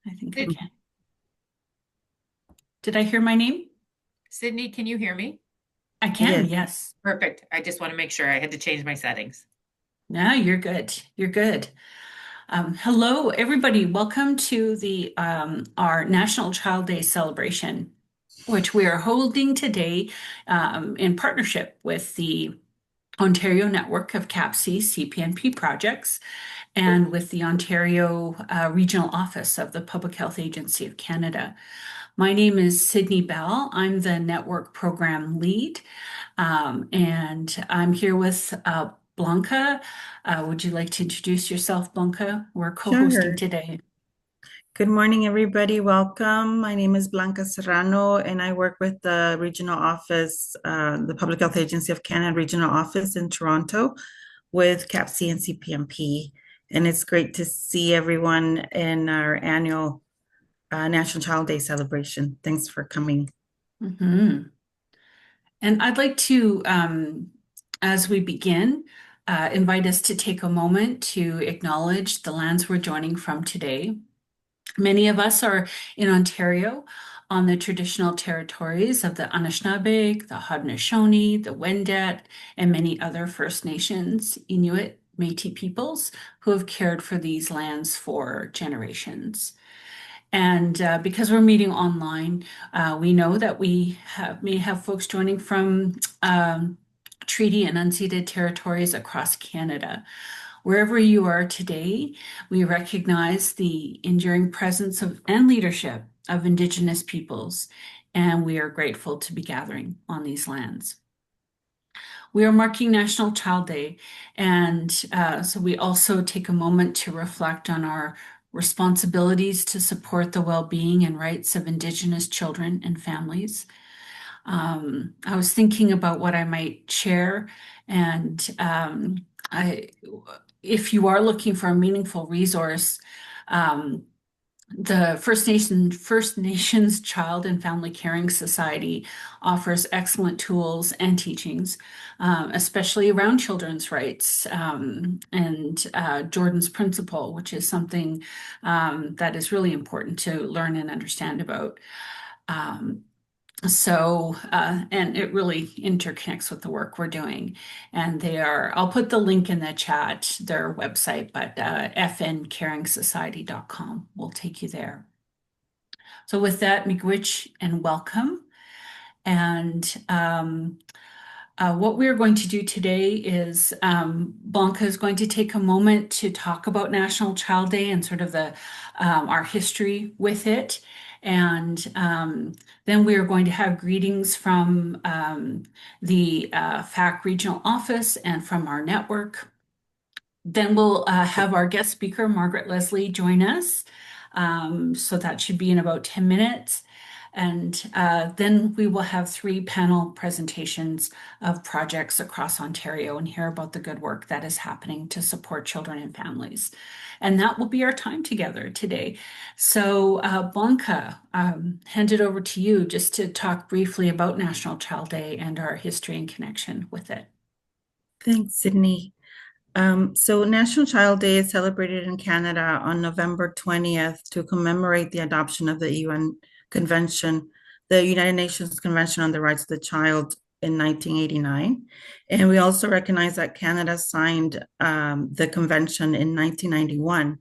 I think I can. Did I hear my name? Sydney, can you hear me? I can, Yes. yes. Perfect. I just want to make sure I had to change my settings. No, you're good. You're good. Hello, everybody. Welcome to the our National Child Day celebration, which we are holding today in partnership with the Ontario Network of CAPC, CPNP Projects, and with the Ontario Regional Office of the Public Health Agency of Canada. My name is Sydney Bell. I'm the network program lead, and I'm here with Blanca. Would you like to introduce yourself, Blanca? We're co-hosting Sure. today. Good morning, everybody. Welcome. My name is Blanca Serrano, and I work with the regional office, the Public Health Agency of Canada Regional Office in Toronto with CAPC and CPNP. And it's great to see everyone in our annual National Child Day celebration. Thanks for coming. Mhm. And I'd like to, as we begin, invite us to take a moment to acknowledge the lands we're joining from today. Many of us are in Ontario on the traditional territories of the Anishinaabe, the Haudenosaunee, the Wendat, and many other First Nations, Inuit, Métis peoples who have cared for these lands for generations. And because we're meeting online, we know that may have folks joining from treaty and unceded territories across Canada. Wherever you are today, we recognize the enduring presence of and leadership of Indigenous peoples, and we are grateful to be gathering on these lands. We are marking National Child Day, and so we also take a moment to reflect on our responsibilities to support the well-being and rights of Indigenous children and families. I was thinking about what I might share, and if you are looking for a meaningful resource, um, the First Nations Child and Family Caring Society offers excellent tools and teachings, especially around children's rights and Jordan's Principle, which is something that is really important to learn and understand about. Um, and it really interconnects with the work we're doing. And I'll put the link in the chat, their website, but fncaringsociety.com will take you there. So with that, miigwech and welcome. And what we're going to do today is Blanca is going to take a moment to talk about National Child Day and sort of our history with it. And then we are going to have greetings from the FAC Regional Office and from our network. Then we'll have our guest speaker, Margaret Leslie, join us. So that should be in about 10 minutes. And then we will have 3 panel presentations of projects across Ontario and hear about the good work that is happening to support children and families. And that will be our time together today. So Blanca, hand it over to you just to talk briefly about National Child Day and our history and connection with it. Thanks, Sydney. So National Child Day is celebrated in Canada on November 20th to commemorate the adoption of the UN Convention, the United Nations Convention on the Rights of the Child in 1989. And we also recognize that Canada signed the convention in 1991.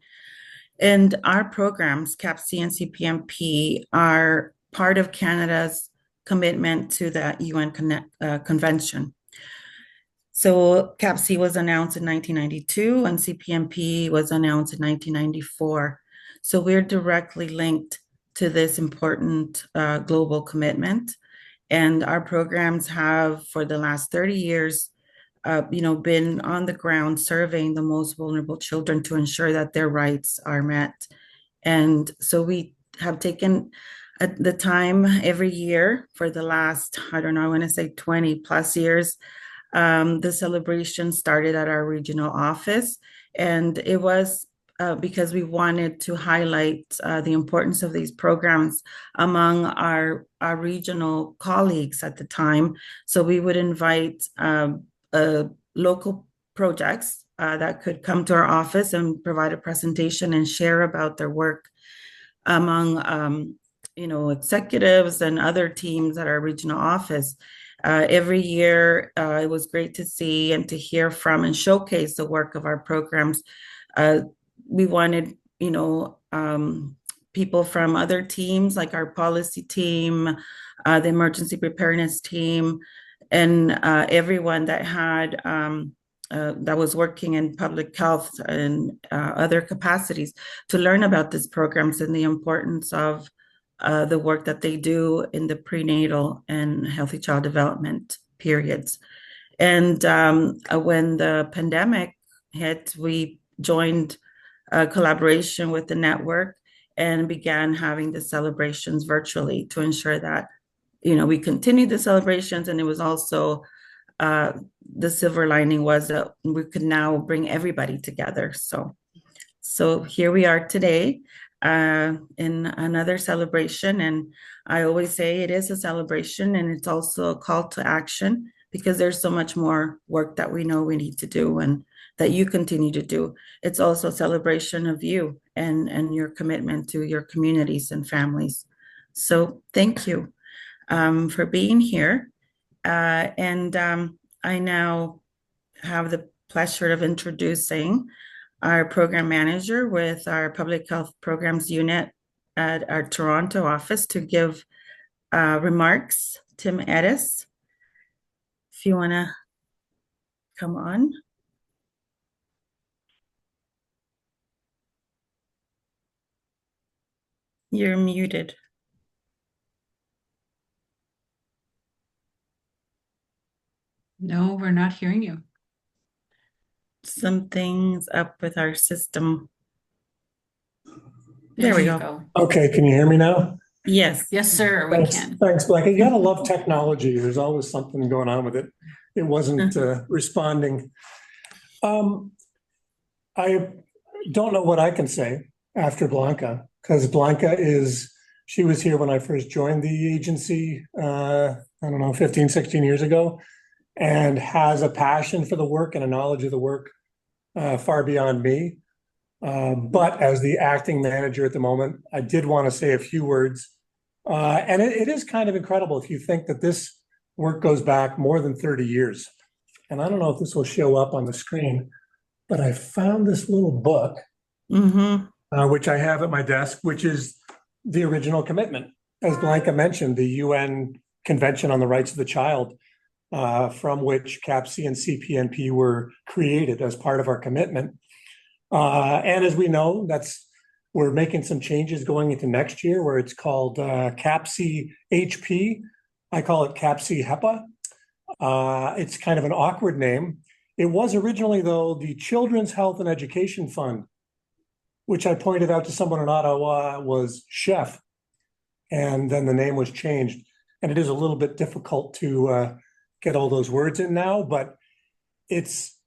And our programs, CAPC and CPNP, are part of Canada's commitment to the UN Convention. So CAPC was announced in 1992 and CPNP was announced in 1994. So we're directly linked to this important global commitment. And our programs have, for the last 30 years, been on the ground serving the most vulnerable children to ensure that their rights are met. And so we have taken at the time every year for the last, I don't know, I want to say 20 plus years. The celebration started at our regional office, and it was because we wanted to highlight the importance of these programs among our regional colleagues at the time. So we would invite local projects that could come to our office and provide a presentation and share about their work. among executives and other teams at our regional office. Every year, it was great to see and to hear from and showcase the work of our programs. We wanted, people from other teams like our policy team, the emergency preparedness team, and everyone that had that was working in public health and other capacities to learn about these programs and the importance of the work that they do in the prenatal and healthy child development periods. And when the pandemic hit, we joined a collaboration with the network and began having the celebrations virtually to ensure that, we continued the celebrations. And it was also the silver lining was that we could now bring everybody together. So here we are today in another celebration. And I always say it is a celebration and it's also a call to action because there's so much more work that we know we need to do and that you continue to do. It's also a celebration of you and your commitment to your communities and families. So thank you for being here. I now have the pleasure of introducing our program manager with our public health programs unit at our Toronto office to give remarks, Tim Edis. If you want to come on. You're muted. No, we're not hearing you. Something's up with our system. There we go. Okay, can you hear me now? Yes. Yes, sir, we can. Thanks, Blake. You gotta love technology. There's always something going on with it. It wasn't responding. I don't know what I can say after Blanca, because Blanca she was here when I first joined the agency, I don't know, 15, 16 years ago, and has a passion for the work and a knowledge of the work far beyond me. But as the acting manager at the moment, I did want to say a few words. And it is kind of incredible if you think that this work goes back more than 30 years. And I don't know if this will show up on the screen, but I found this little book, which I have at my desk, which is the original commitment. As Blanca mentioned, the UN Convention on the Rights of the Child, from which CAPC and CPNP were created as part of our commitment. And as we know, we're making some changes going into next year where it's called CAPC HP. I call it CAPC HEPA. It's kind of an awkward name. It was originally, though, the Children's Health and Education Fund, which I pointed out to someone in Ottawa was CHEF. And then the name was changed. And it is a little bit difficult to get all those words in now, but it's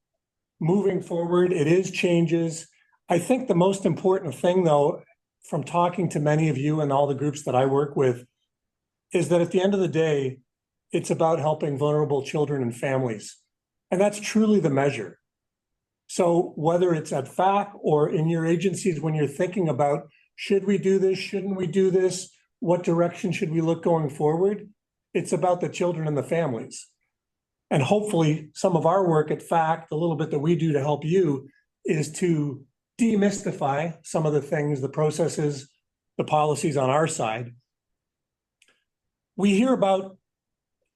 moving forward. It is changes. I think the most important thing, though, from talking to many of you and all the groups that I work with, is that at the end of the day, it's about helping vulnerable children and families. And that's truly the measure. So whether it's at FAC or in your agencies, when you're thinking about, should we do this? Shouldn't we do this? What direction should we look going forward? It's about the children and the families. And hopefully some of our work at FAC, the little bit that we do to help you, is to demystify some of the things, the processes, the policies on our side. We hear about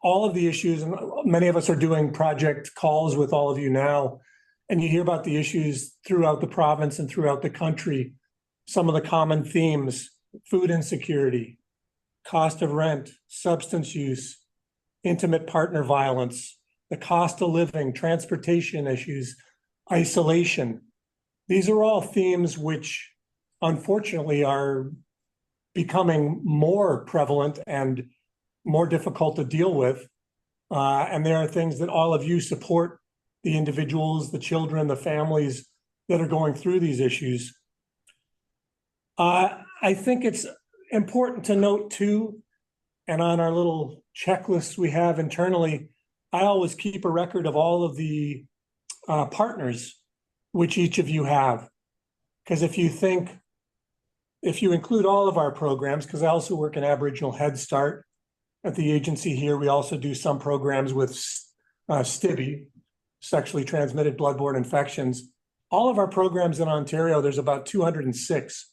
all of the issues, and many of us are doing project calls with all of you now, and you hear about the issues throughout the province and throughout the country. Some of the common themes: food insecurity, cost of rent, substance use, intimate partner violence, the cost of living, transportation issues, isolation. These are all themes which unfortunately are becoming more prevalent and more difficult to deal with. And there are things that all of you support the individuals, the children, the families that are going through these issues. I think it's important to note too, and on our little checklists we have internally, I always keep a record of all of the partners which each of you have. Because if you think if you include all of our programs, because I also work in Aboriginal Head Start at the agency here, we also do some programs with STIBI, sexually transmitted bloodborne infections. All of our programs in Ontario, there's about 206.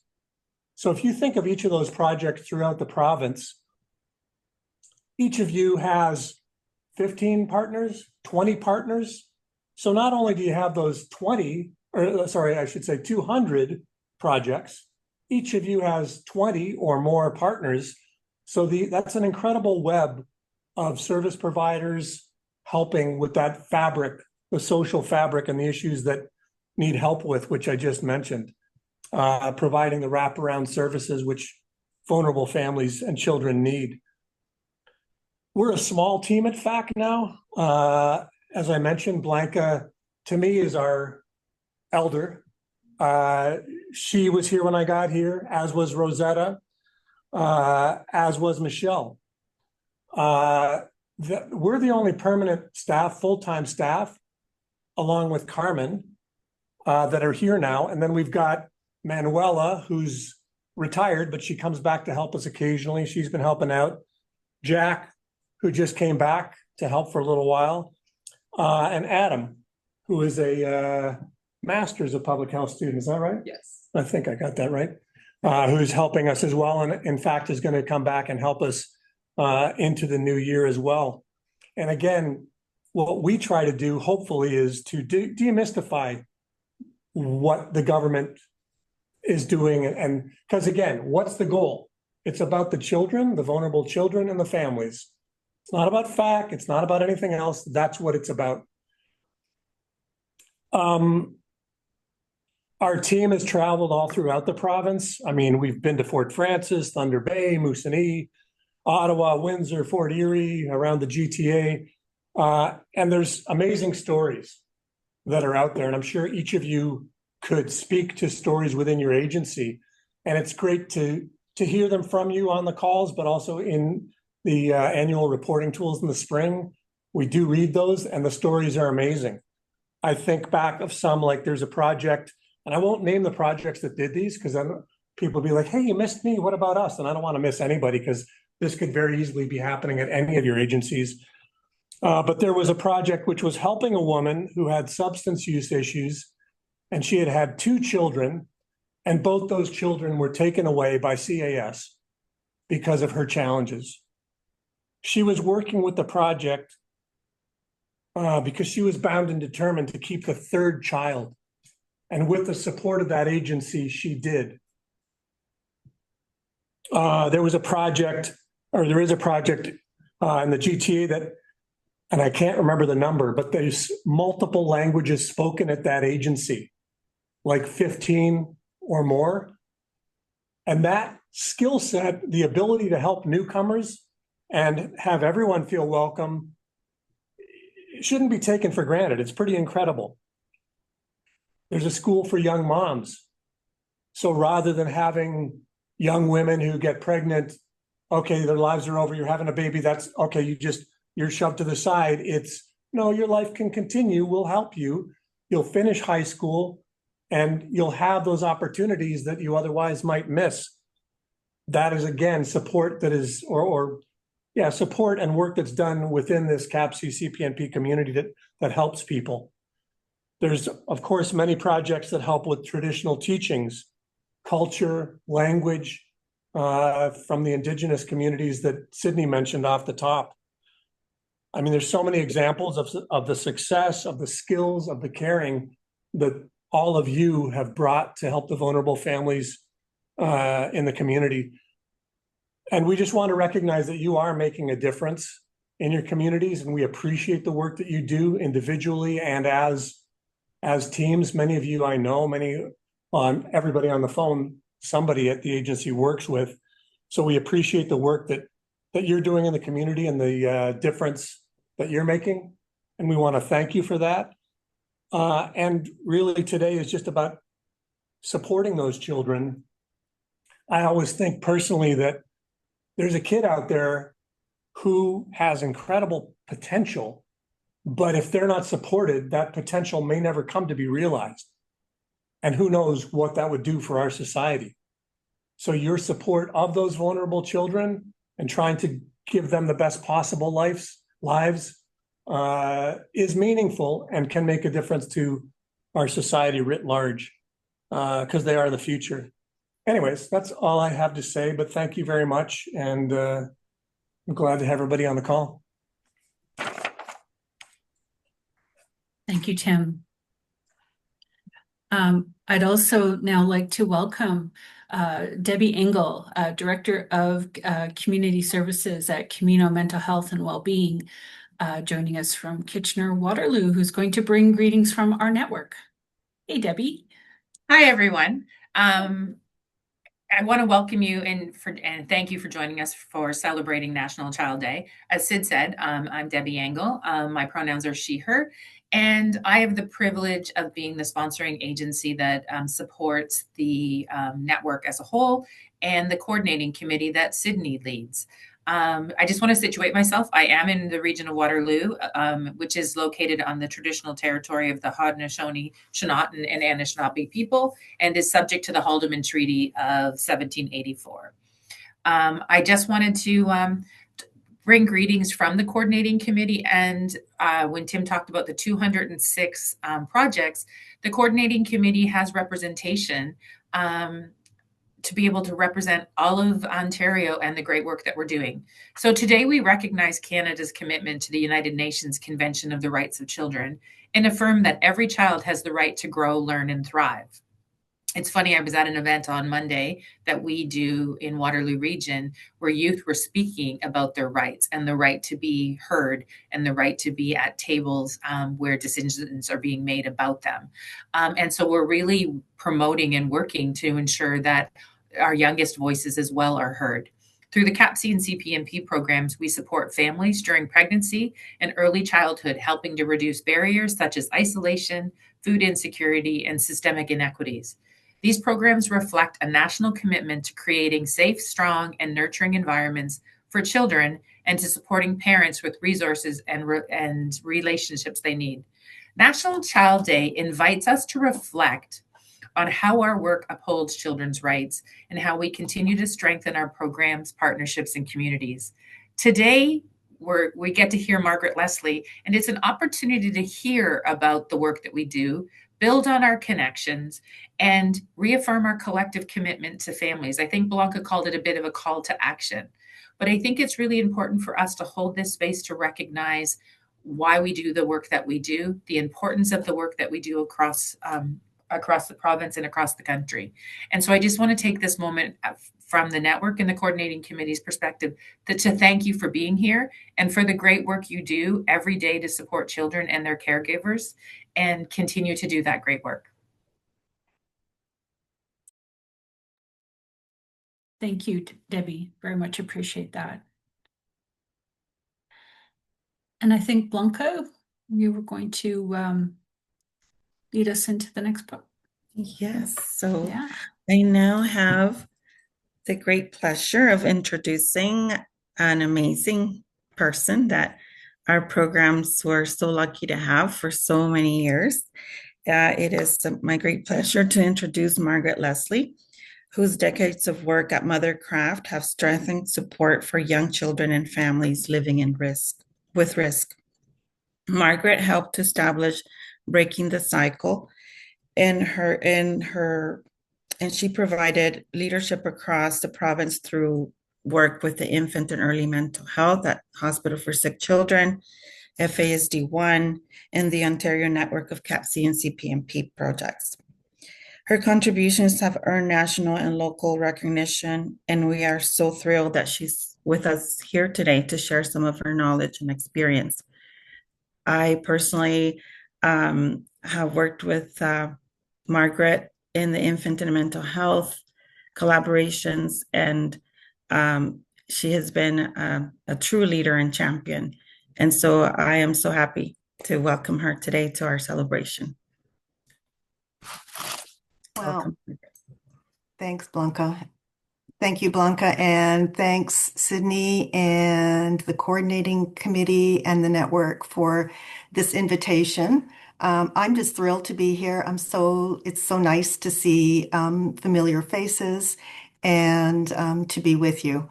So if you think of each of those projects throughout the province, each of you has 15 partners, 20 partners. So not only do you have those 20, or sorry, I should say 200 projects, each of you has 20 or more partners. So that's an incredible web of service providers helping with that fabric, the social fabric and the issues that need help with, which I just mentioned, providing the wraparound services which vulnerable families and children need. We're a small team at FAC now. As I mentioned, Blanca, to me, is our elder. She was here when I got here, as was Rosetta, as was Michelle. We're the only permanent staff, full-time staff, along with Carmen, that are here now. And then we've got Manuela, who's retired, but she comes back to help us occasionally. She's been helping out. Jack, who just came back to help for a little while. And Adam, who is a master's of public health student. Is that right? Yes. I think I got that right. Who's helping us as well. And in fact, is going to come back and help us into the new year as well. And again, what we try to do, hopefully, is to demystify what the government is doing. And because again, what's the goal? It's about the children, the vulnerable children and the families. It's not about FAC. It's not about anything else. That's what it's about. Our team has traveled all throughout the province. I mean, we've been to Fort Francis, Thunder Bay, Moosonee, Ottawa, Windsor, Fort Erie, around the GTA. And there's amazing stories that are out there. And I'm sure each of you could speak to stories within your agency. And it's great to hear them from you on the calls, but also in the annual reporting tools in the spring. We do read those and the stories are amazing. I think back of some, like there's a project, and I won't name the projects that did these because then people will be like, hey, you missed me, what about us? And I don't want to miss anybody because this could very easily be happening at any of your agencies. But there was a project which was helping a woman who had substance use issues, and she had had 2 children, and both those children were taken away by CAS because of her challenges. She was working with the project because she was bound and determined to keep the 3rd child. And with the support of that agency, she did. There was a project, or there is a project in the GTA that, and I can't remember the number, but there's multiple languages spoken at that agency, like 15 or more. And that skill set, the ability to help newcomers and have everyone feel welcome, shouldn't be taken for granted. It's pretty incredible. There's a school for young moms. So rather than having young women who get pregnant, okay, their lives are over, you're having a baby, that's okay, you're shoved to the side. It's, no, your life can continue, we'll help you. You'll finish high school and you'll have those opportunities that you otherwise might miss. That is, again, support that is, support and work that's done within this CAPC CPNP community that helps people. There's, of course, many projects that help with traditional teachings, culture, language, from the Indigenous communities that Sydney mentioned off the top. I mean, there's so many examples of the success, of the skills, of the caring that all of you have brought to help the vulnerable families in the community. And we just want to recognize that you are making a difference in your communities, and we appreciate the work that you do individually and as teams. Many of you I know, everybody on the phone, somebody at the agency works with. So we appreciate the work that you're doing in the community and the difference that you're making. And we want to thank you for that. And really today is just about supporting those children. I always think personally that there's a kid out there who has incredible potential, but if they're not supported, that potential may never come to be realized. And who knows what that would do for our society. So your support of those vulnerable children and trying to give them the best possible lives is meaningful and can make a difference to our society writ large, because they are the future. Anyways, that's all I have to say, but thank you very much. And I'm glad to have everybody on the call. Thank you, Tim. I'd also now like to welcome Debbie Engel, Director of Community Services at Camino Mental Health and Wellbeing, joining us from Kitchener-Waterloo, who's going to bring greetings from our network. Hey, Debbie. Hi, everyone. I want to welcome you and thank you for joining us for celebrating National Child Day. As Sid said, I'm Debbie Engel. My pronouns are she, her, and I have the privilege of being the sponsoring agency that supports the network as a whole and the coordinating committee that Sydney leads. I just want to situate myself. I am in the region of Waterloo, which is located on the traditional territory of the Haudenosaunee, Shawanoton, and Anishinaabe people, and is subject to the Haldeman Treaty of 1784. I just wanted to bring greetings from the coordinating committee. And when Tim talked about the 206 projects, the coordinating committee has representation to be able to represent all of Ontario and the great work that we're doing. So today we recognize Canada's commitment to the United Nations Convention of the Rights of Children and affirm that every child has the right to grow, learn, and thrive. It's funny, I was at an event on Monday that we do in Waterloo Region where youth were speaking about their rights and the right to be heard and the right to be at tables where decisions are being made about them. And so we're really promoting and working to ensure that our youngest voices as well are heard. Through the CAPC and CPNP programs, we support families during pregnancy and early childhood, helping to reduce barriers such as isolation, food insecurity, and systemic inequities. These programs reflect a national commitment to creating safe, strong, and nurturing environments for children and to supporting parents with resources and relationships they need. National Child Day invites us to reflect on how our work upholds children's rights and how we continue to strengthen our programs, partnerships, and communities. Today, we get to hear Margaret Leslie, and it's an opportunity to hear about the work that we do, build on our connections, and reaffirm our collective commitment to families. I think Blanca called it a bit of a call to action, but I think it's really important for us to hold this space to recognize why we do the work that we do, the importance of the work that we do across the province and across the country. And so I just want to take this moment from the network and the coordinating committee's perspective to thank you for being here and for the great work you do every day to support children and their caregivers and continue to do that great work. Thank you, Debbie. Very much appreciate that. And I think, Blanca, you were going to lead us into the next part. Yes, so Yeah. I now have the great pleasure of introducing an amazing person that our programs were so lucky to have for so many years. It is my great pleasure to introduce Margaret Leslie, whose decades of work at Mothercraft have strengthened support for young children and families living with risk. Margaret helped to establish Breaking the Cycle and she provided leadership across the province through work with the infant and early mental health at Hospital for Sick Children, FASD1, and the Ontario Network of CAPC and CPNP Projects. Her contributions have earned national and local recognition, and we are so thrilled that she's with us here today to share some of her knowledge and experience. I personally have worked with Margaret in the infant and mental health collaborations, and she has been a true leader and champion. And so I am so happy to welcome her today to our celebration. Well, Welcome. thanks, Blanca. Thank you, Blanca, and thanks, Sydney and the coordinating committee and the network for this invitation. I'm just thrilled to be here. It's so nice to see familiar faces and to be with you.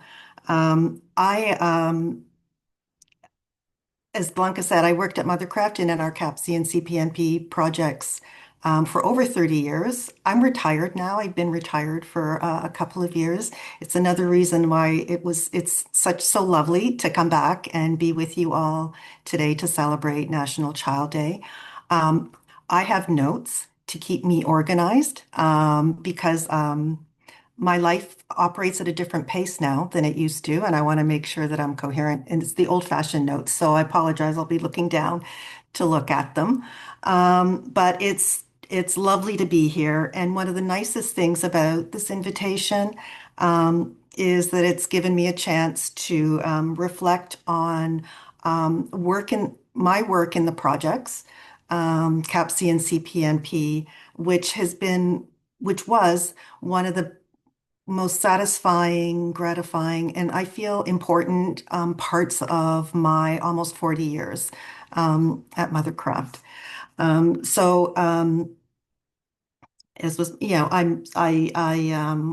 As Blanca said, I worked at Mothercraft and at our CAPC and CPNP projects for over 30 years. I'm retired now. I've been retired for a couple of years. It's another reason why it's so lovely to come back and be with you all today to celebrate National Child Day. Um, I have notes to keep me organized because my life operates at a different pace now than it used to, and I want to make sure that I'm coherent. And it's the old-fashioned notes, so I apologize. I'll be looking down to look at them. But it's lovely to be here. And one of the nicest things about this invitation is that it's given me a chance to reflect on my work in the projects, CAPC and CPNP, which was one of the most satisfying, gratifying, and I feel important parts of my almost 40 years at Mothercraft. So as was, I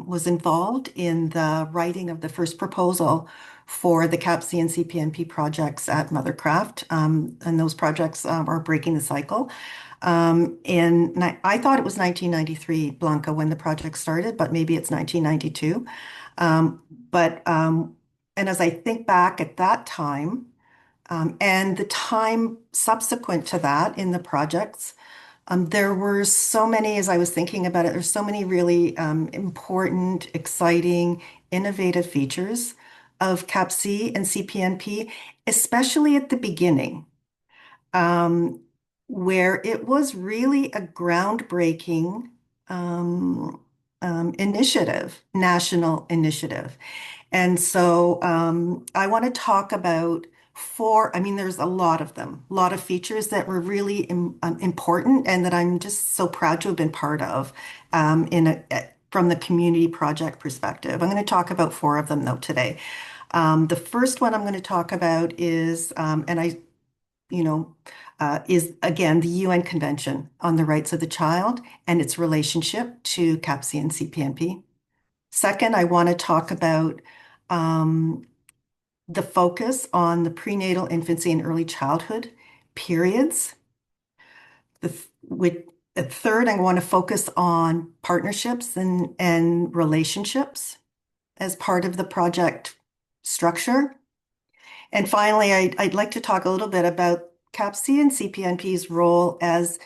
was involved in the writing of the first proposal for the CAPC and CPNP projects at Mothercraft, and those projects are breaking the cycle. I thought it was 1993, Blanca, when the project started, but maybe it's 1992. Um, but and as I think back at that time and the time subsequent to that in the projects, there were so many, as I was thinking about it, there's so many really important, exciting, innovative features of CAPC and CPNP, especially at the beginning, um, where it was really a groundbreaking um, national initiative. And so I want to talk about I mean, there's a lot of them, a lot of features that were really important and that I'm just so proud to have been part of from the community project perspective. I'm going to talk about four of them though today. The first one I'm going to talk about is, is again the UN Convention on the Rights of the Child and its relationship to CAPC and CPNP. Second, I want to talk about the focus on the prenatal, infancy, and early childhood periods. With the third, I want to focus on partnerships and relationships as part of the project structure. And finally, I'd like to talk a little bit about CAPC and CPNP's role as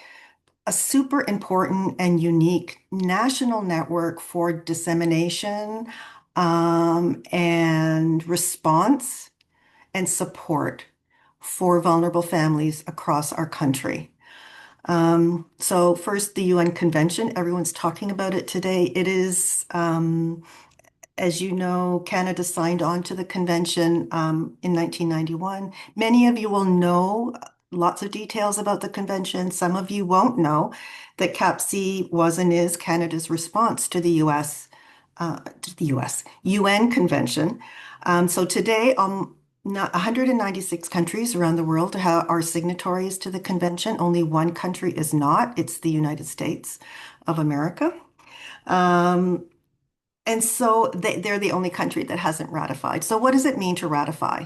a super important and unique national network for dissemination and response and support for vulnerable families across our country. So first, the UN Convention, everyone's talking about it today. It is, as you know, Canada signed on to the convention in 1991. Many of you will know lots of details about the convention. Some of you won't know that CAPC was and is Canada's response to the UN Convention. So today, 196 countries around the world are signatories to the convention. Only one country is not. It's the United States of America. And so they're the only country that hasn't ratified. So what does it mean to ratify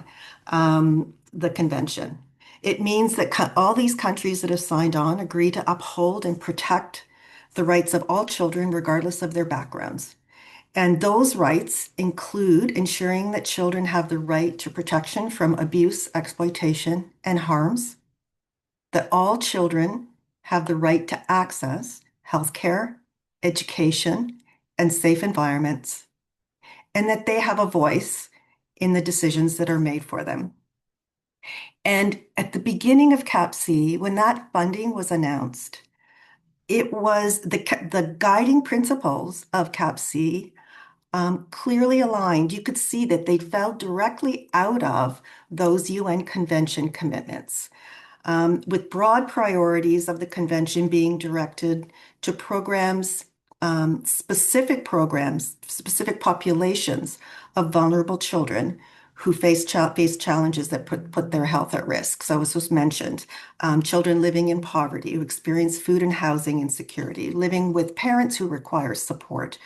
the convention? It means that all these countries that have signed on agree to uphold and protect the rights of all children, regardless of their backgrounds. And those rights include ensuring that children have the right to protection from abuse, exploitation, and harms, that all children have the right to access healthcare, education, and safe environments, and that they have a voice in the decisions that are made for them. And at the beginning of CAPC, when that funding was announced, it was the guiding principles of CAPC clearly aligned. You could see that they fell directly out of those UN Convention commitments, with broad priorities of the convention being directed to specific populations of vulnerable children who face challenges that put their health at risk. So as was mentioned, children living in poverty who experience food and housing insecurity, living with parents who require support,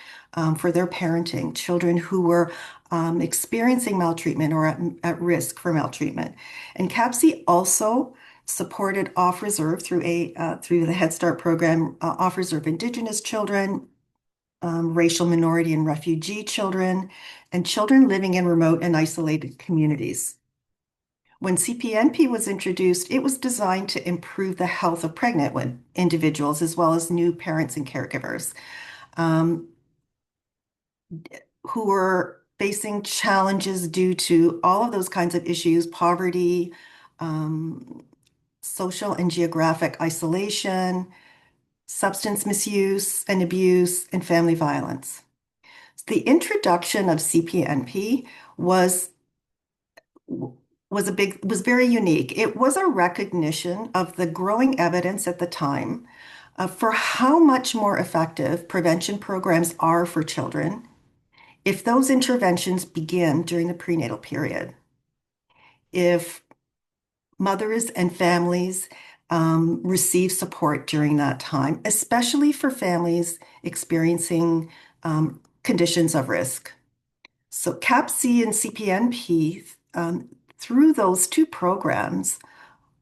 for their parenting, children who were experiencing maltreatment or at risk for maltreatment. And CAPC also supported Off Reserve through the Head Start program, Off Reserve Indigenous children, racial minority and refugee children, and children living in remote and isolated communities. When CPNP was introduced, it was designed to improve the health of pregnant individuals as well as new parents and caregivers who were facing challenges due to all of those kinds of issues, poverty, social and geographic isolation, substance misuse and abuse, and family violence. The introduction of CPNP was very unique. It was a recognition of the growing evidence at the time for how much more effective prevention programs are for children if those interventions begin during the prenatal period. If mothers and families receive support during that time, especially for families experiencing conditions of risk. So CAPC and CPNP, through those two programs,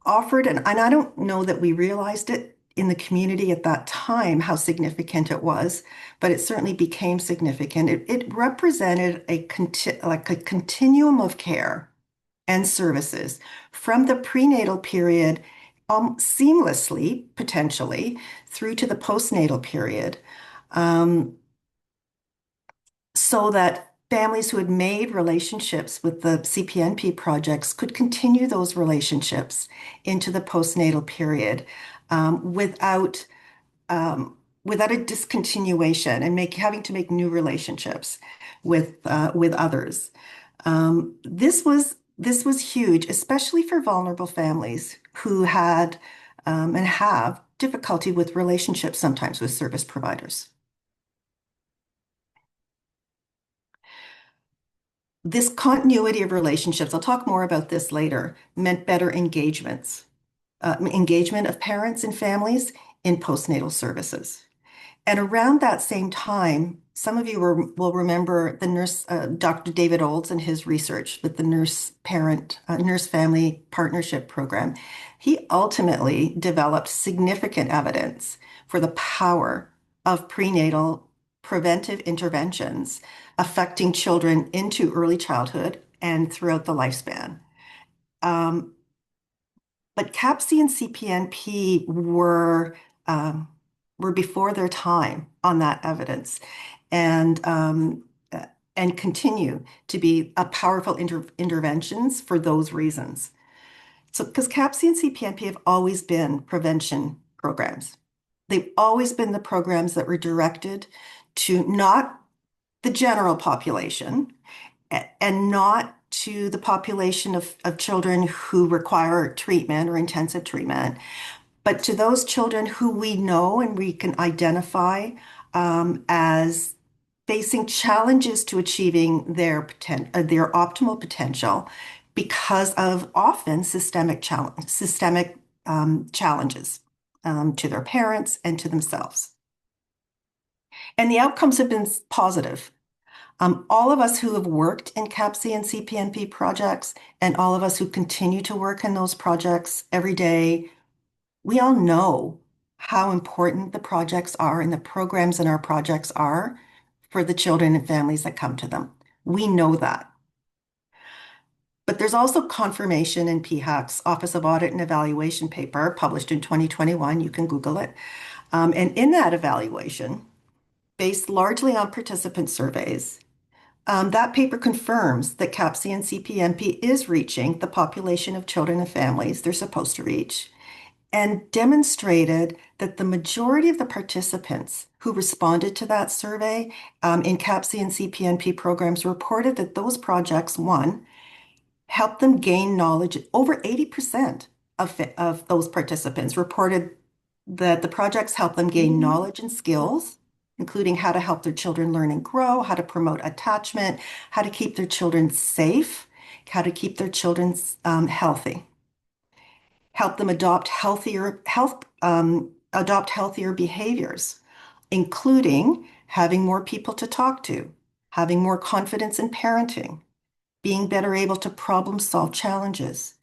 offered, and I don't know that we realized it in the community at that time, how significant it was, but it certainly became significant. It represented a continuum of care and services from the prenatal period seamlessly, potentially, through to the postnatal period, so that families who had made relationships with the CPNP projects could continue those relationships into the postnatal period without a discontinuation and having to make new relationships with others. This was huge, especially for vulnerable families who had and have difficulty with relationships sometimes with service providers. This continuity of relationships, I'll talk more about this later, meant better engagement of parents and families in postnatal services. And around that same time, some of you will remember the nurse, Dr. David Olds, and his research with the nurse-family partnership program. He ultimately developed significant evidence for the power of prenatal preventive interventions affecting children into early childhood and throughout the lifespan. But CAPC and CPNP were before their time on that evidence, and continue to be powerful interventions for those reasons. So, because CAPC and CPNP have always been prevention programs. They've always been the programs that were directed to not the general population and not to the population of children who require treatment or intensive treatment, but to those children who we know and we can identify as facing challenges to achieving their optimal potential because of often systemic challenges to their parents and to themselves. And the outcomes have been positive. All of us who have worked in CAPC and CPNP projects, and all of us who continue to work in those projects every day, we all know how important the projects are and the programs in our projects are for the children and families that come to them. We know that. But there's also confirmation in PHAC's Office of Audit and Evaluation paper published in 2021. You can Google it. And in that evaluation, based largely on participant surveys, that paper confirms that CAPC and CPNP is reaching the population of children and families they're supposed to reach, and demonstrated that the majority of the participants who responded to that survey in CAPC and CPNP programs reported that those projects, one, helped them gain knowledge. Over 80% of those participants reported that the projects helped them gain knowledge and skills, including how to help their children learn and grow, how to promote attachment, how to keep their children safe, how to keep their children healthy, help them adopt healthier behaviors, including having more people to talk to, having more confidence in parenting, being better able to problem solve challenges,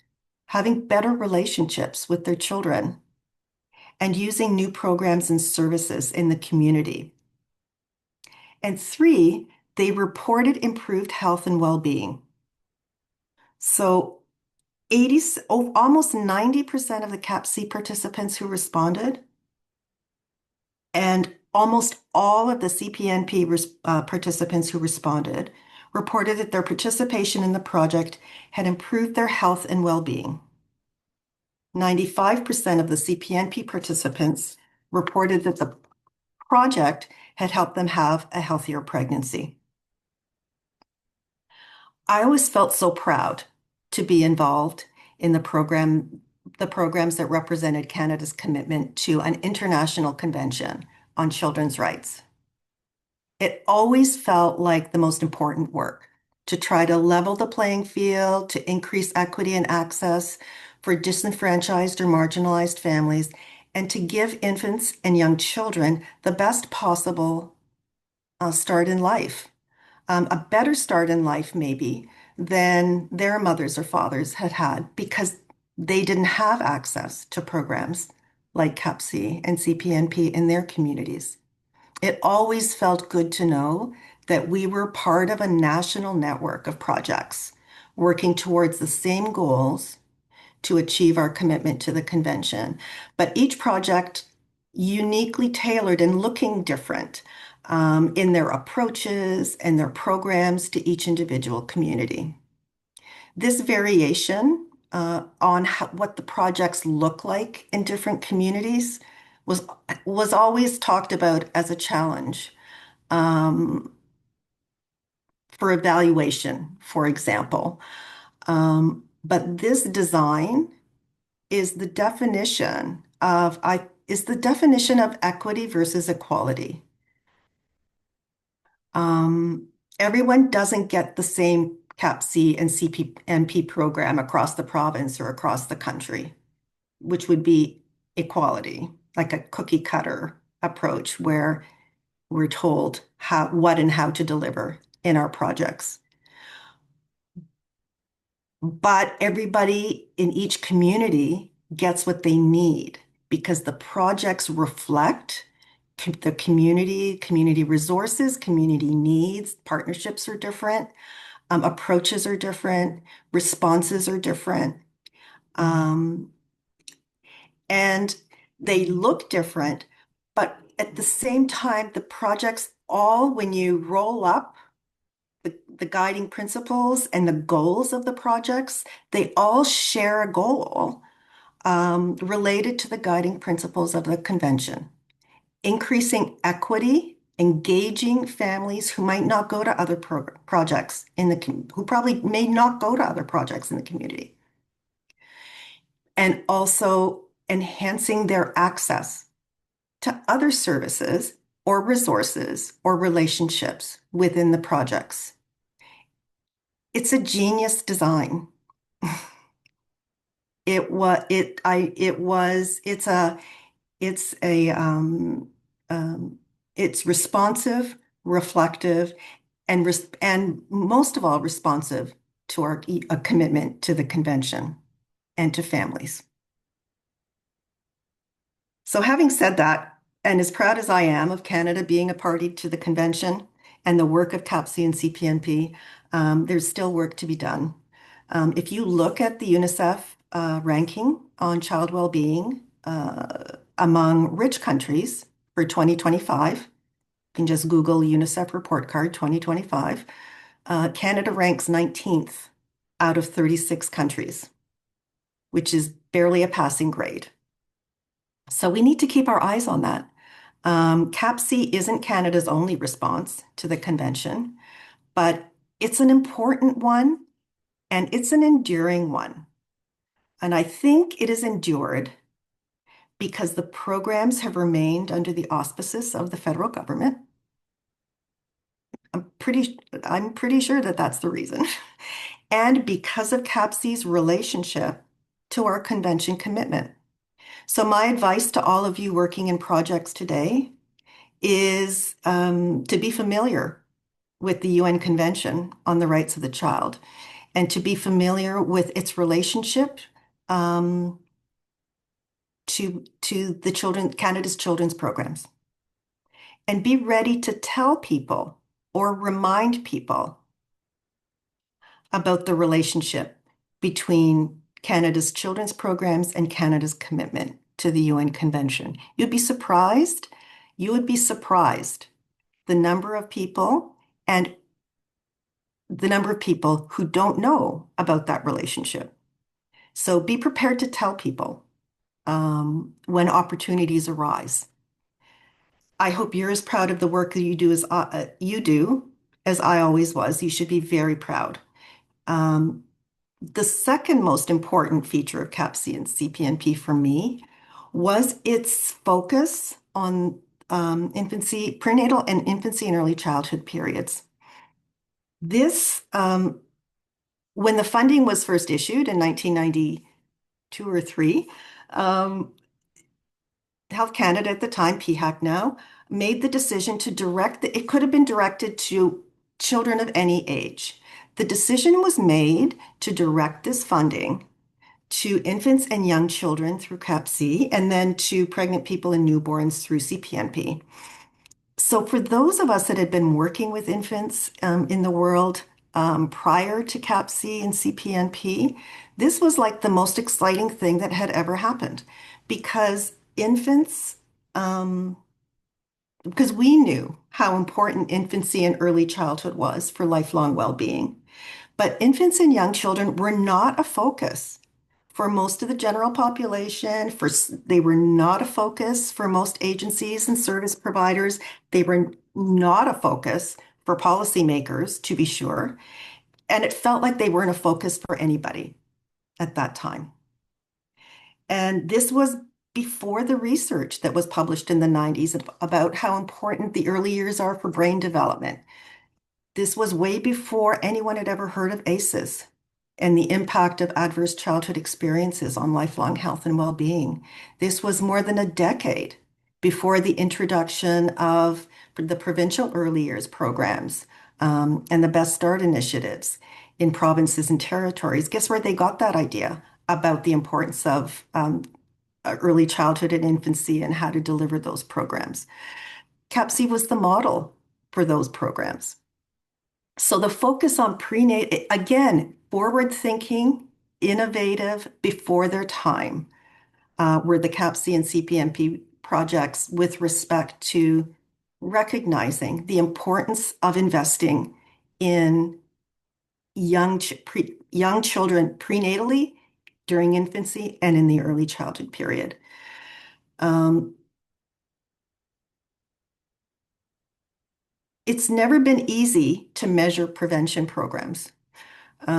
having better relationships with their children, and using new programs and services in the community. And 3, they reported improved health and well-being. So almost 90% of the CAPC participants who responded, and almost all of the CPNP participants who responded reported that their participation in the project had improved their health and well-being. 95% of the CPNP participants reported that the project had helped them have a healthier pregnancy. I always felt so proud to be involved in the programs that represented Canada's commitment to an international convention on children's rights. It always felt like the most important work to try to level the playing field, to increase equity and access for disenfranchised or marginalized families, and to give infants and young children the best possible start in life, a better start in life maybe than their mothers or fathers had had because they didn't have access to programs like CAPC and CPNP in their communities. It always felt good to know that we were part of a national network of projects working towards the same goals to achieve our commitment to the convention, but each project uniquely tailored and looking different in their approaches and their programs to each individual community. This variation on what the projects look like in different communities was always talked about as a challenge for evaluation, for example. But this design is the definition of equity versus equality. Everyone doesn't get the same CAPC and CPNP program across the province or across the country, which would be equality, like a cookie cutter approach where we're told what and how to deliver in our projects. But everybody in each community gets what they need because the projects reflect the community resources, community needs, partnerships are different, approaches are different, responses are different. And they look different, but at the same time, the projects all, when you roll up the guiding principles and the goals of the projects, they all share a goal related to the guiding principles of the convention. Increasing equity, engaging families who might not go to other projects who probably may not go to other projects in the community. And also enhancing their access to other services or resources or relationships within the projects. It's a genius design. It's responsive, reflective, and most of all responsive to our commitment to the convention and to families. So having said that, and as proud as I am of Canada being a party to the convention and the work of CAPC and CPNP, there's still work to be done. If you look at the UNICEF ranking on child well-being among rich countries for 2025, you can just Google UNICEF report card 2025, Canada ranks 19th out of 36 countries, which is barely a passing grade. So we need to keep our eyes on that. CAPC isn't Canada's only response to the convention, but it's an important one and it's an enduring one. And I think it is endured because the programs have remained under the auspices of the federal government. I'm pretty sure that that's the reason. And because of CAPC's relationship to our convention commitment. So my advice to all of you working in projects today is to be familiar with the UN Convention on the Rights of the Child and to be familiar with its relationship to the Canada's children's programs, and be ready to tell people or remind people about the relationship between Canada's children's programs and Canada's commitment to the UN Convention. You would be surprised the number of people and the number of people who don't know about that relationship. So be prepared to tell people when opportunities arise. I hope you're as proud of the work that you do as I always was. You should be very proud. The second most important feature of CAPC and CPNP for me was its focus on infancy, prenatal and infancy and early childhood periods. This, when the funding was first issued in 1992 or 3, Health Canada at the time, PHAC now, made the decision to it could have been directed to children of any age. The decision was made to direct this funding to infants and young children through CAPC and then to pregnant people and newborns through CPNP. So for those of us that had been working with infants in the world prior to CAPC and CPNP, this was like the most exciting thing that had ever happened because because we knew how important infancy and early childhood was for lifelong well-being. But infants and young children were not a focus for most of the general population. They were not a focus for most agencies and service providers. They were not a focus for policymakers, to be sure. And it felt like they weren't a focus for anybody at that time. And this was before the research that was published in the 90s about how important the early years are for brain development. This was way before anyone had ever heard of ACEs and the impact of adverse childhood experiences on lifelong health and well-being. This was more than a decade before the introduction of the provincial early years programs and the Best Start initiatives in provinces and territories. Guess where they got that idea about the importance of early childhood and infancy and how to deliver those programs? CAPC was the model for those programs. So the focus on prenatal, again, forward-thinking, innovative, before their time, were the CAPC and CPNP projects with respect to recognizing the importance of investing in young children prenatally, during infancy, and in the early childhood period. It's never been easy to measure prevention programs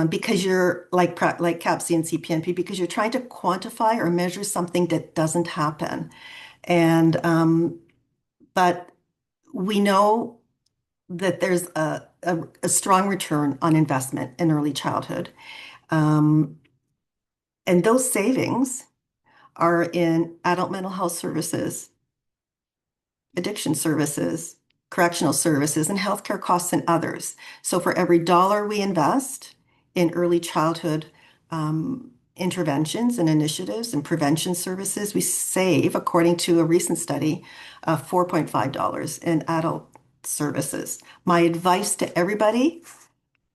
because you're like CAPC and CPNP, because you're trying to quantify or measure something that doesn't happen. And but we know that there's a strong return on investment in early childhood. And those savings are in adult mental health services, addiction services, correctional services, and healthcare costs and others. So for every dollar we invest in early childhood interventions and initiatives and prevention services, we save, according to a recent study, $4.5 in adult services. My advice to everybody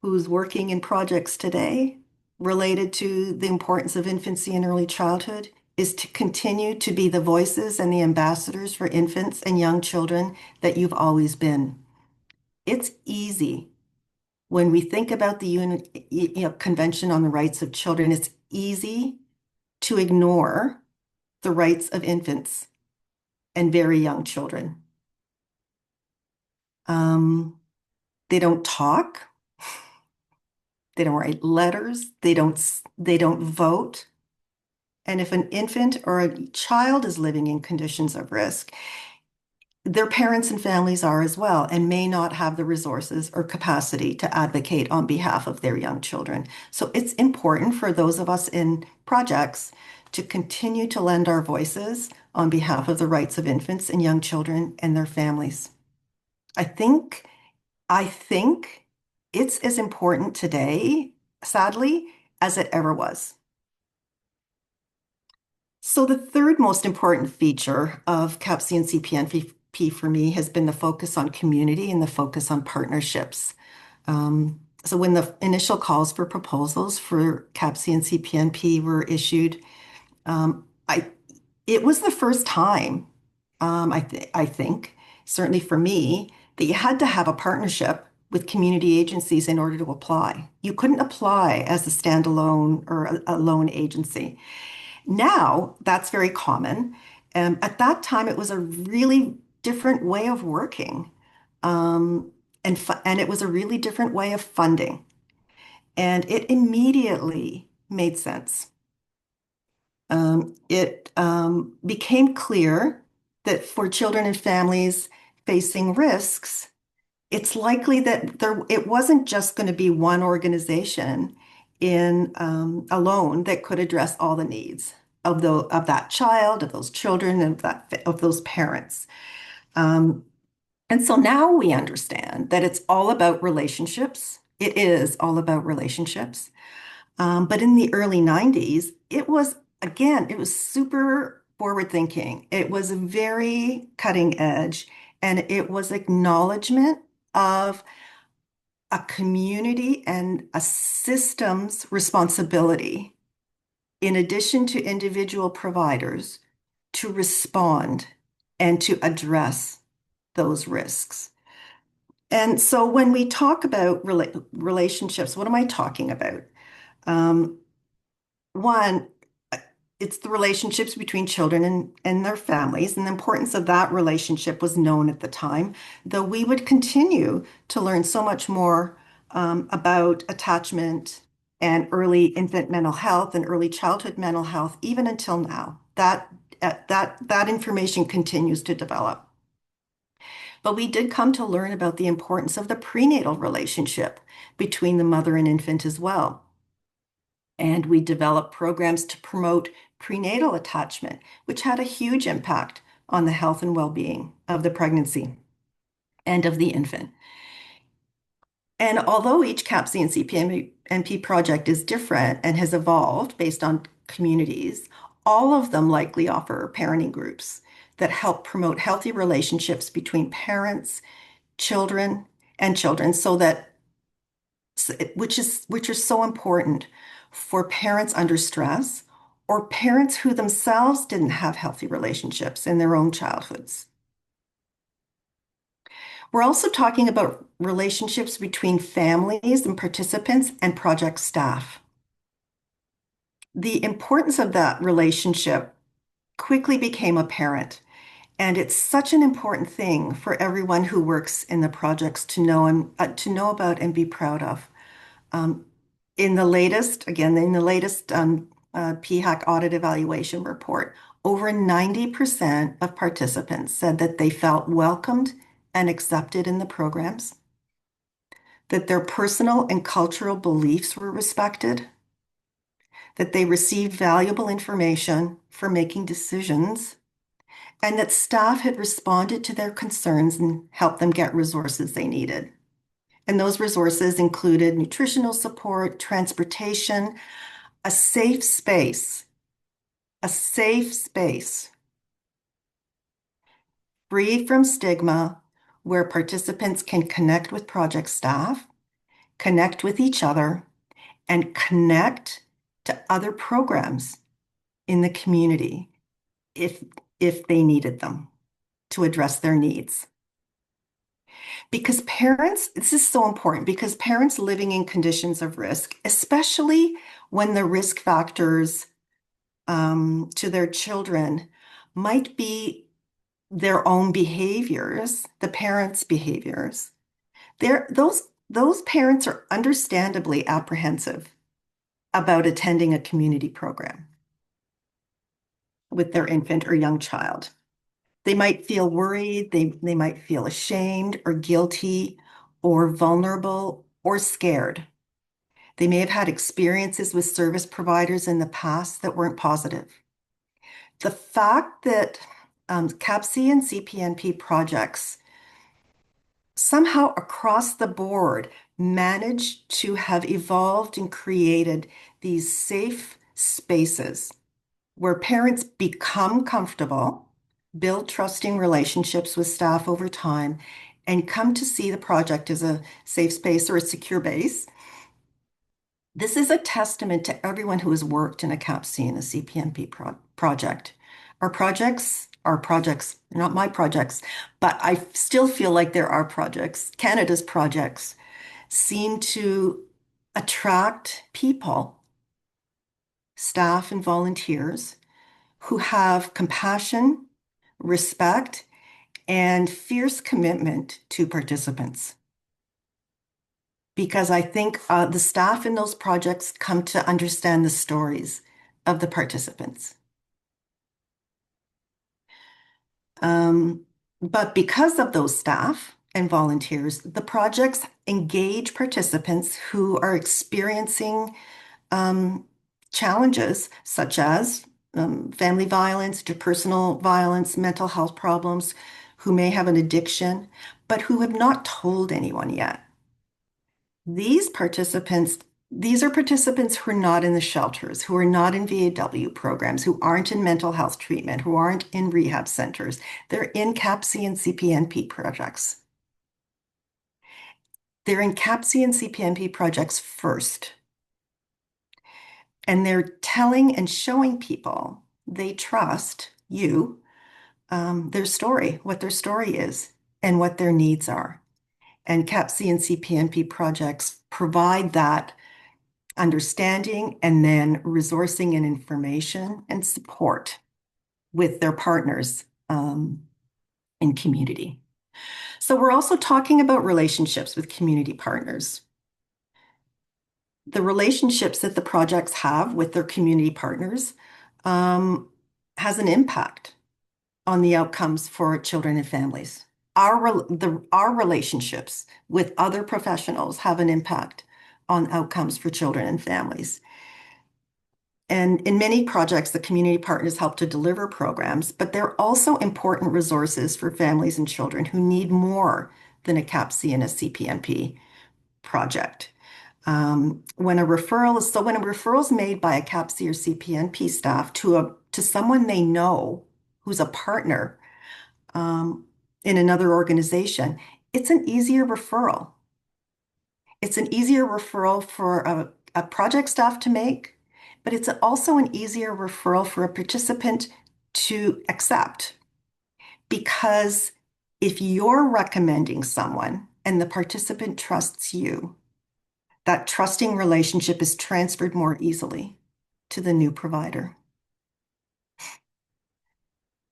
who's working in projects today related to the importance of infancy and early childhood is to continue to be the voices and the ambassadors for infants and young children that you've always been. It's easy when we think about the UN Convention on the Rights of Children, it's easy to ignore the rights of infants and very young children. They don't talk. They don't write letters. They don't vote. And if an infant or a child is living in conditions of risk, their parents and families are as well, and may not have the resources or capacity to advocate on behalf of their young children. So it's important for those of us in projects to continue to lend our voices on behalf of the rights of infants and young children and their families. I think it's as important today, sadly, as it ever was. So the third most important feature of CAPC and CPNP for me has been the focus on community and the focus on partnerships. So when the initial calls for proposals for CAPC and CPNP were issued, it was the first time, I think, certainly for me, that you had to have a partnership with community agencies in order to apply. You couldn't apply as a standalone or a lone agency. Now, that's very common. At that time, it was a really different way of working, and it was a really different way of funding. And it immediately made sense. It became clear that for children and families facing risks, it's likely that it wasn't just going to be one organization alone that could address all the needs of that child, of those children, and of those parents. And so now we understand that it's all about relationships. It is all about relationships. But in the early 90s, it was super forward thinking. It was very cutting edge, and it was acknowledgement of a community and a system's responsibility, in addition to individual providers, to respond and to address those risks. And so when we talk about relationships, what am I talking about? One, it's the relationships between children and their families, and the importance of that relationship was known at the time, though we would continue to learn so much more about attachment and early infant mental health and early childhood mental health, even until now. That information continues to develop. But we did come to learn about the importance of the prenatal relationship between the mother and infant as well. And we developed programs to promote prenatal attachment, which had a huge impact on the health and well-being of the pregnancy and of the infant. And although each CAPC and CPNP project is different and has evolved based on communities, all of them likely offer parenting groups that help promote healthy relationships between parents, children, and children, which are so important for parents under stress or parents who themselves didn't have healthy relationships in their own childhoods. We're also talking about relationships between families and participants and project staff. The importance of that relationship quickly became apparent, and it's such an important thing for everyone who works in the projects to know about and be proud of. In the latest PHAC audit evaluation report, over 90% of participants said that they felt welcomed and accepted in the programs, that their personal and cultural beliefs were respected, that they received valuable information for making decisions, and that staff had responded to their concerns and helped them get resources they needed. And those resources included nutritional support, transportation, a safe space free from stigma, where participants can connect with project staff, connect with each other, and connect to other programs in the community if they needed them to address their needs. Because this is so important, because parents living in conditions of risk, especially when the risk factors to their children might be their own behaviors, the parents' behaviors, those parents are understandably apprehensive about attending a community program with their infant or young child. They might feel worried, they might feel ashamed or guilty or vulnerable or scared. They may have had experiences with service providers in the past that weren't positive. The fact that CAPC and CPNP projects somehow across the board managed to have evolved and created these safe spaces where parents become comfortable, build trusting relationships with staff over time, and come to see the project as a safe space or a secure base. This is a testament to everyone who has worked in a CAPC and a CPNP project. Our projects, they're not my projects, but I still feel like there are projects. Canada's projects seem to attract people, staff and volunteers who have compassion, respect, and fierce commitment to participants. Because I think the staff in those projects come to understand the stories of the participants. But because of those staff and volunteers, the projects engage participants who are experiencing challenges such as family violence, interpersonal violence, mental health problems, who may have an addiction, but who have not told anyone yet. These are participants who are not in the shelters, who are not in VAW programs, who aren't in mental health treatment, who aren't in rehab centers. They're in CAPC and CPNP projects. They're in CAPC and CPNP projects first. And they're telling and showing people they trust you, their story, what their story is, and what their needs are. And CAPC and CPNP projects provide that understanding and then resourcing and information and support with their partners in community. So we're also talking about relationships with community partners. The relationships that the projects have with their community partners has an impact on the outcomes for children and families. Our relationships with other professionals have an impact on outcomes for children and families. And in many projects, the community partners help to deliver programs, but they're also important resources for families and children who need more than a CAPC and a CPNP project. When a referral is made by a CAPC or CPNP staff to someone they know who's a partner in another organization, it's an easier referral. It's an easier referral for a project staff to make, but it's also an easier referral for a participant to accept. Because if you're recommending someone and the participant trusts you, that trusting relationship is transferred more easily to the new provider.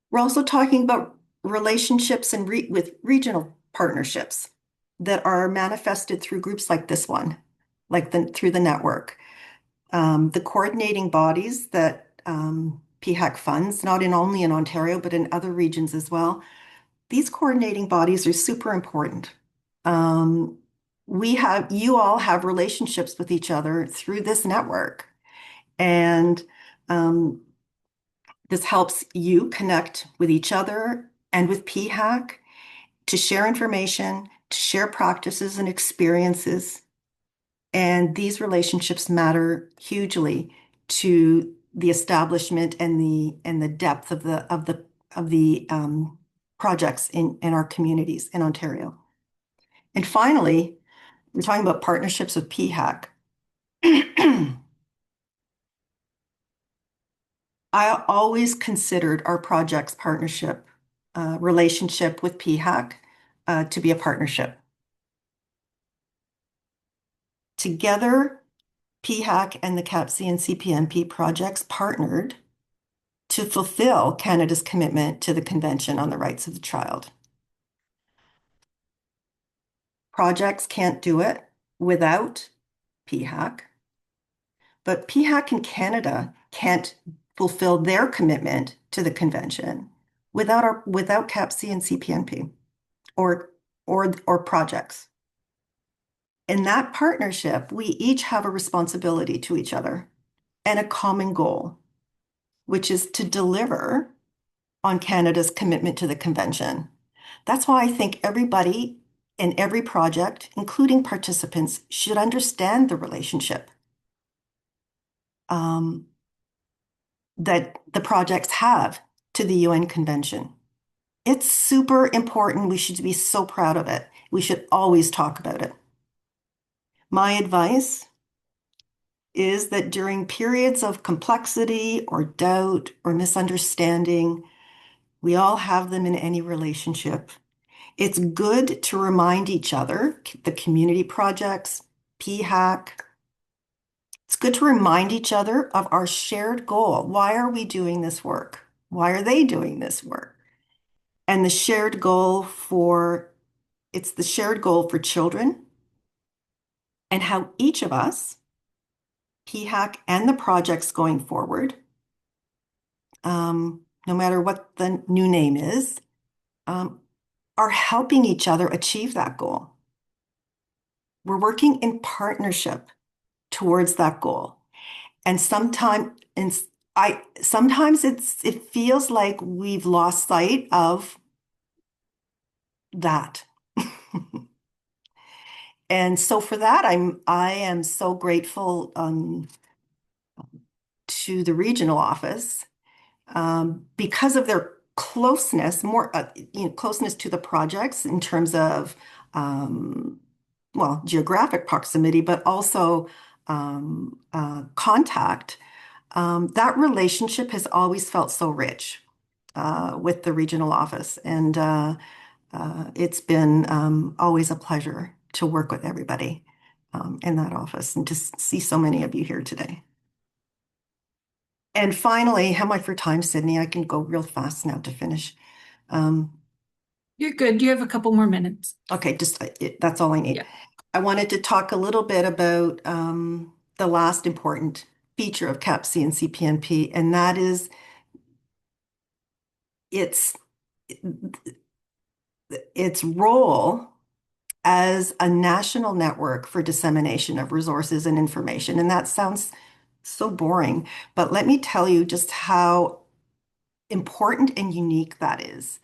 We're also talking about relationships and with regional partnerships that are manifested through groups like this one, through the network. The coordinating bodies that PHAC funds, not only in Ontario, but in other regions as well. These coordinating bodies are super important. You all have relationships with each other through this network. And this helps you connect with each other and with PHAC to share information, to share practices and experiences. And these relationships matter hugely to the establishment and the depth of the projects in our communities in Ontario. And finally, we're talking about partnerships with PHAC. I always considered our project's partnership relationship with PHAC to be a partnership. Together, PHAC and the CAPC and CPNP projects partnered to fulfill Canada's commitment to the Convention on the Rights of the Child. Projects can't do it without PHAC, but PHAC in Canada can't fulfill their commitment to the Convention without CAPC and CPNP or projects. In that partnership, we each have a responsibility to each other and a common goal, which is to deliver on Canada's commitment to the convention. That's why I think everybody in every project, including participants, should understand the relationship that the projects have to the UN Convention. It's super important. We should be so proud of it. We should always talk about it. My advice is that during periods of complexity or doubt or misunderstanding, we all have them in any relationship. It's good to remind each other, the community projects, PHAC. It's good to remind each other of our shared goal. Why are we doing this work? Why are they doing this work? And the shared goal for, it's the shared goal for children and how each of us, PHAC and the projects going forward, no matter what the new name is, are helping each other achieve that goal. We're working in partnership towards that goal. And sometimes it feels like we've lost sight of that. And so for that, I am so grateful to the regional office because of their closeness, more closeness to the projects in terms of geographic proximity, but also contact. That relationship has always felt so rich with the regional office, and it's been always a pleasure to work with everybody in that office and to see so many of you here today. And finally, how am I for time, Sydney? I can go real fast now to finish. You're good. You have a couple more minutes. Okay, that's all I need. Yeah. I wanted to talk a little bit about the last important feature of CAPC and CPNP, and that is its role as a national network for dissemination of resources and information. And that sounds so boring, but let me tell you just how important and unique that is.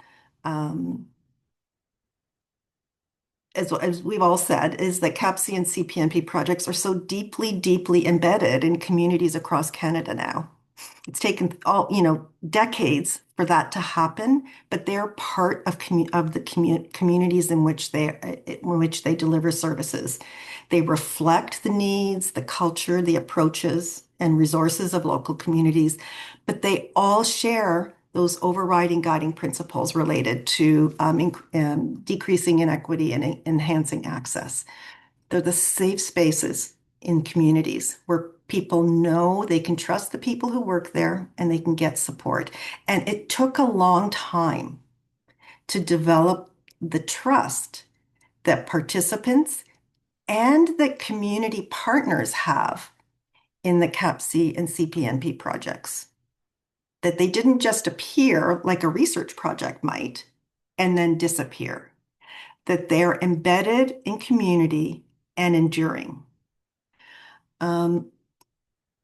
As we've all said, is that CAPC and CPNP projects are so deeply, deeply embedded in communities across Canada now. It's taken decades for that to happen, but they're part of the communities in which they deliver services. They reflect the needs, the culture, the approaches, and resources of local communities, but they all share those overriding guiding principles related to decreasing inequity and enhancing access. They're the safe spaces in communities where people know they can trust the people who work there and they can get support. And it took a long time to develop the trust that participants and that community partners have in the CAPC and CPNP projects. That they didn't just appear like a research project might and then disappear. That they're embedded in community and enduring.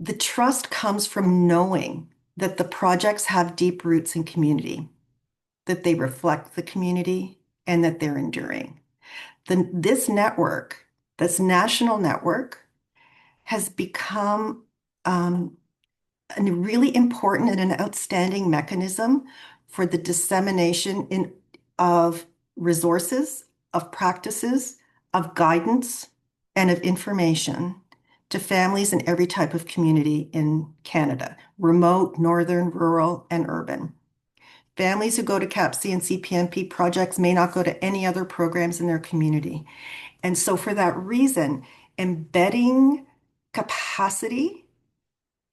The trust comes from knowing that the projects have deep roots in community, that they reflect the community, and that they're enduring. This network, this national network, has become a really important and an outstanding mechanism for the dissemination of resources, of practices, of guidance, and of information to families in every type of community in Canada, remote, northern, rural, and urban. Families who go to CAPC and CPNP projects may not go to any other programs in their community. And so for that reason, embedding capacity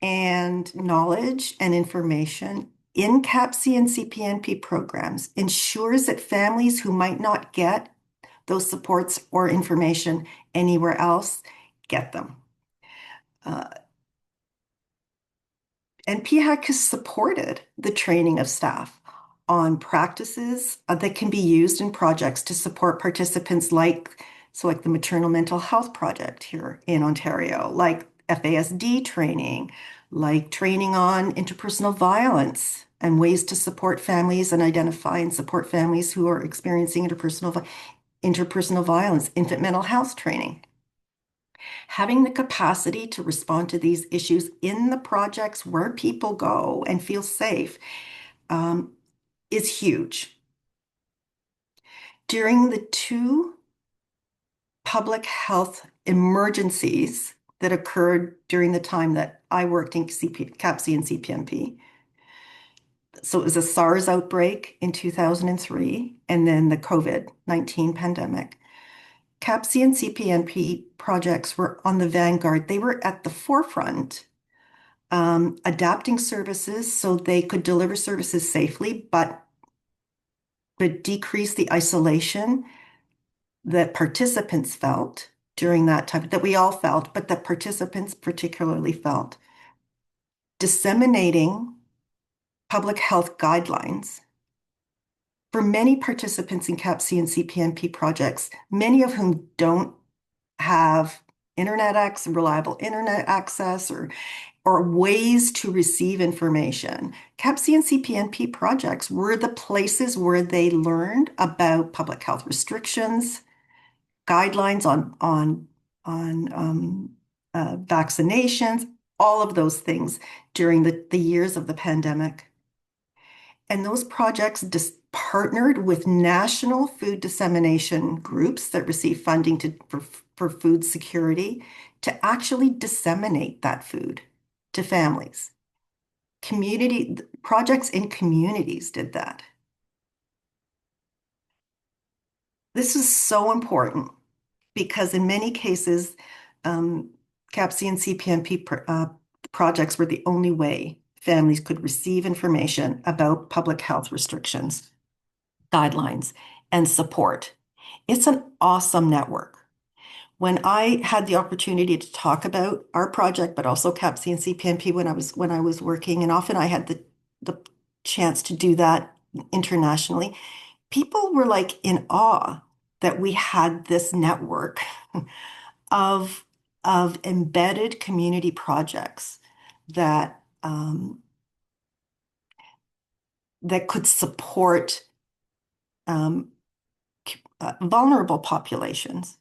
and knowledge and information in CAPC and CPNP programs ensures that families who might not get those supports or information anywhere else get them. And PHAC has supported the training of staff on practices that can be used in projects to support participants like So like the Maternal Mental Health Project here in Ontario, like FASD training, like training on interpersonal violence and ways to support families and identify and support families who are experiencing interpersonal violence, infant mental health training. Having the capacity to respond to these issues in the projects where people go and feel safe is huge. During the two public health emergencies that occurred during the time that I worked in CAPC and CPNP. So it was a SARS outbreak in 2003 and then the COVID-19 pandemic. CAPC and CPNP projects were on the vanguard. They were at the forefront, adapting services so they could deliver services safely, but decrease the isolation that participants felt during that time, that we all felt, but that participants particularly felt. Disseminating public health guidelines for many participants in CAPC and CPNP projects, many of whom don't have reliable internet access or ways to receive information. CAPC and CPNP projects were the places where they learned about public health restrictions, guidelines on vaccinations, all of those things during the years of the pandemic. And those projects partnered with national food dissemination groups that receive funding for food security to actually disseminate that food to families. Community projects in communities did that. This is so important because in many cases, CAPC and CPNP projects were the only way families could receive information about public health restrictions, guidelines, and support. It's an awesome network. When I had the opportunity to talk about our project, but also CAPC and CPNP when I was working, and often I had the chance to do that internationally, people were like in awe that we had this network of embedded community projects that that could support vulnerable populations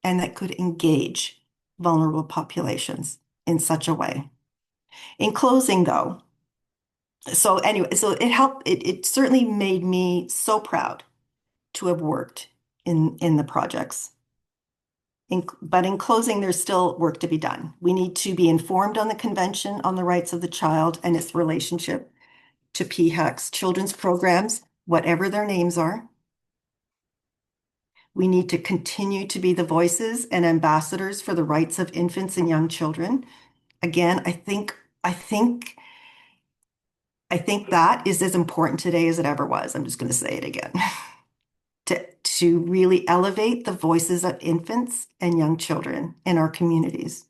and that could engage vulnerable populations in such a way. In closing, though, so it helped. It certainly made me so proud to have worked in the projects. But in closing, there's still work to be done. We need to be informed on the Convention on the Rights of the Child and its relationship to PHEC's children's programs, whatever their names are. We need to continue to be the voices and ambassadors for the rights of infants and young children. Again, I think that is as important today as it ever was. I'm just going to say it again. To really elevate the voices of infants and young children in our communities.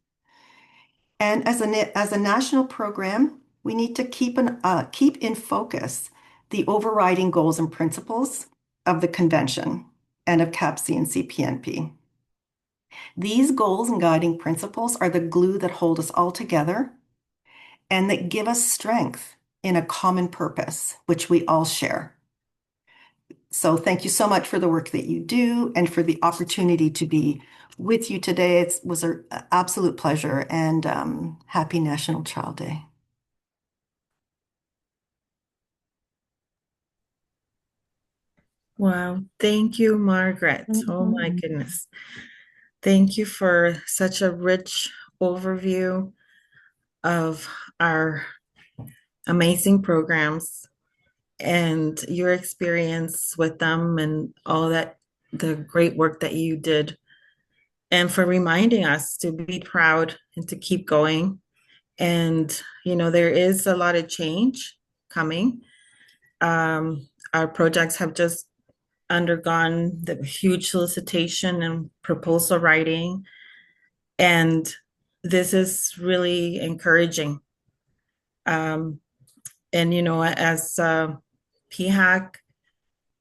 And as a national program, we need to keep in focus the overriding goals and principles of the convention and of CAPC and CPNP. These goals and guiding principles are the glue that hold us all together and that give us strength in a common purpose, which we all share. So thank you so much for the work that you do and for the opportunity to be with you today. It was an absolute pleasure, and happy National Child Day. Wow. Thank you, Margaret. Oh my goodness. Thank you for such a rich overview of our amazing programs and your experience with them and all that, the great work that you did, and for reminding us to be proud and to keep going. And, there is a lot of change coming. Our projects have just undergone the huge solicitation and proposal writing, and this is really encouraging. And, as PHAC,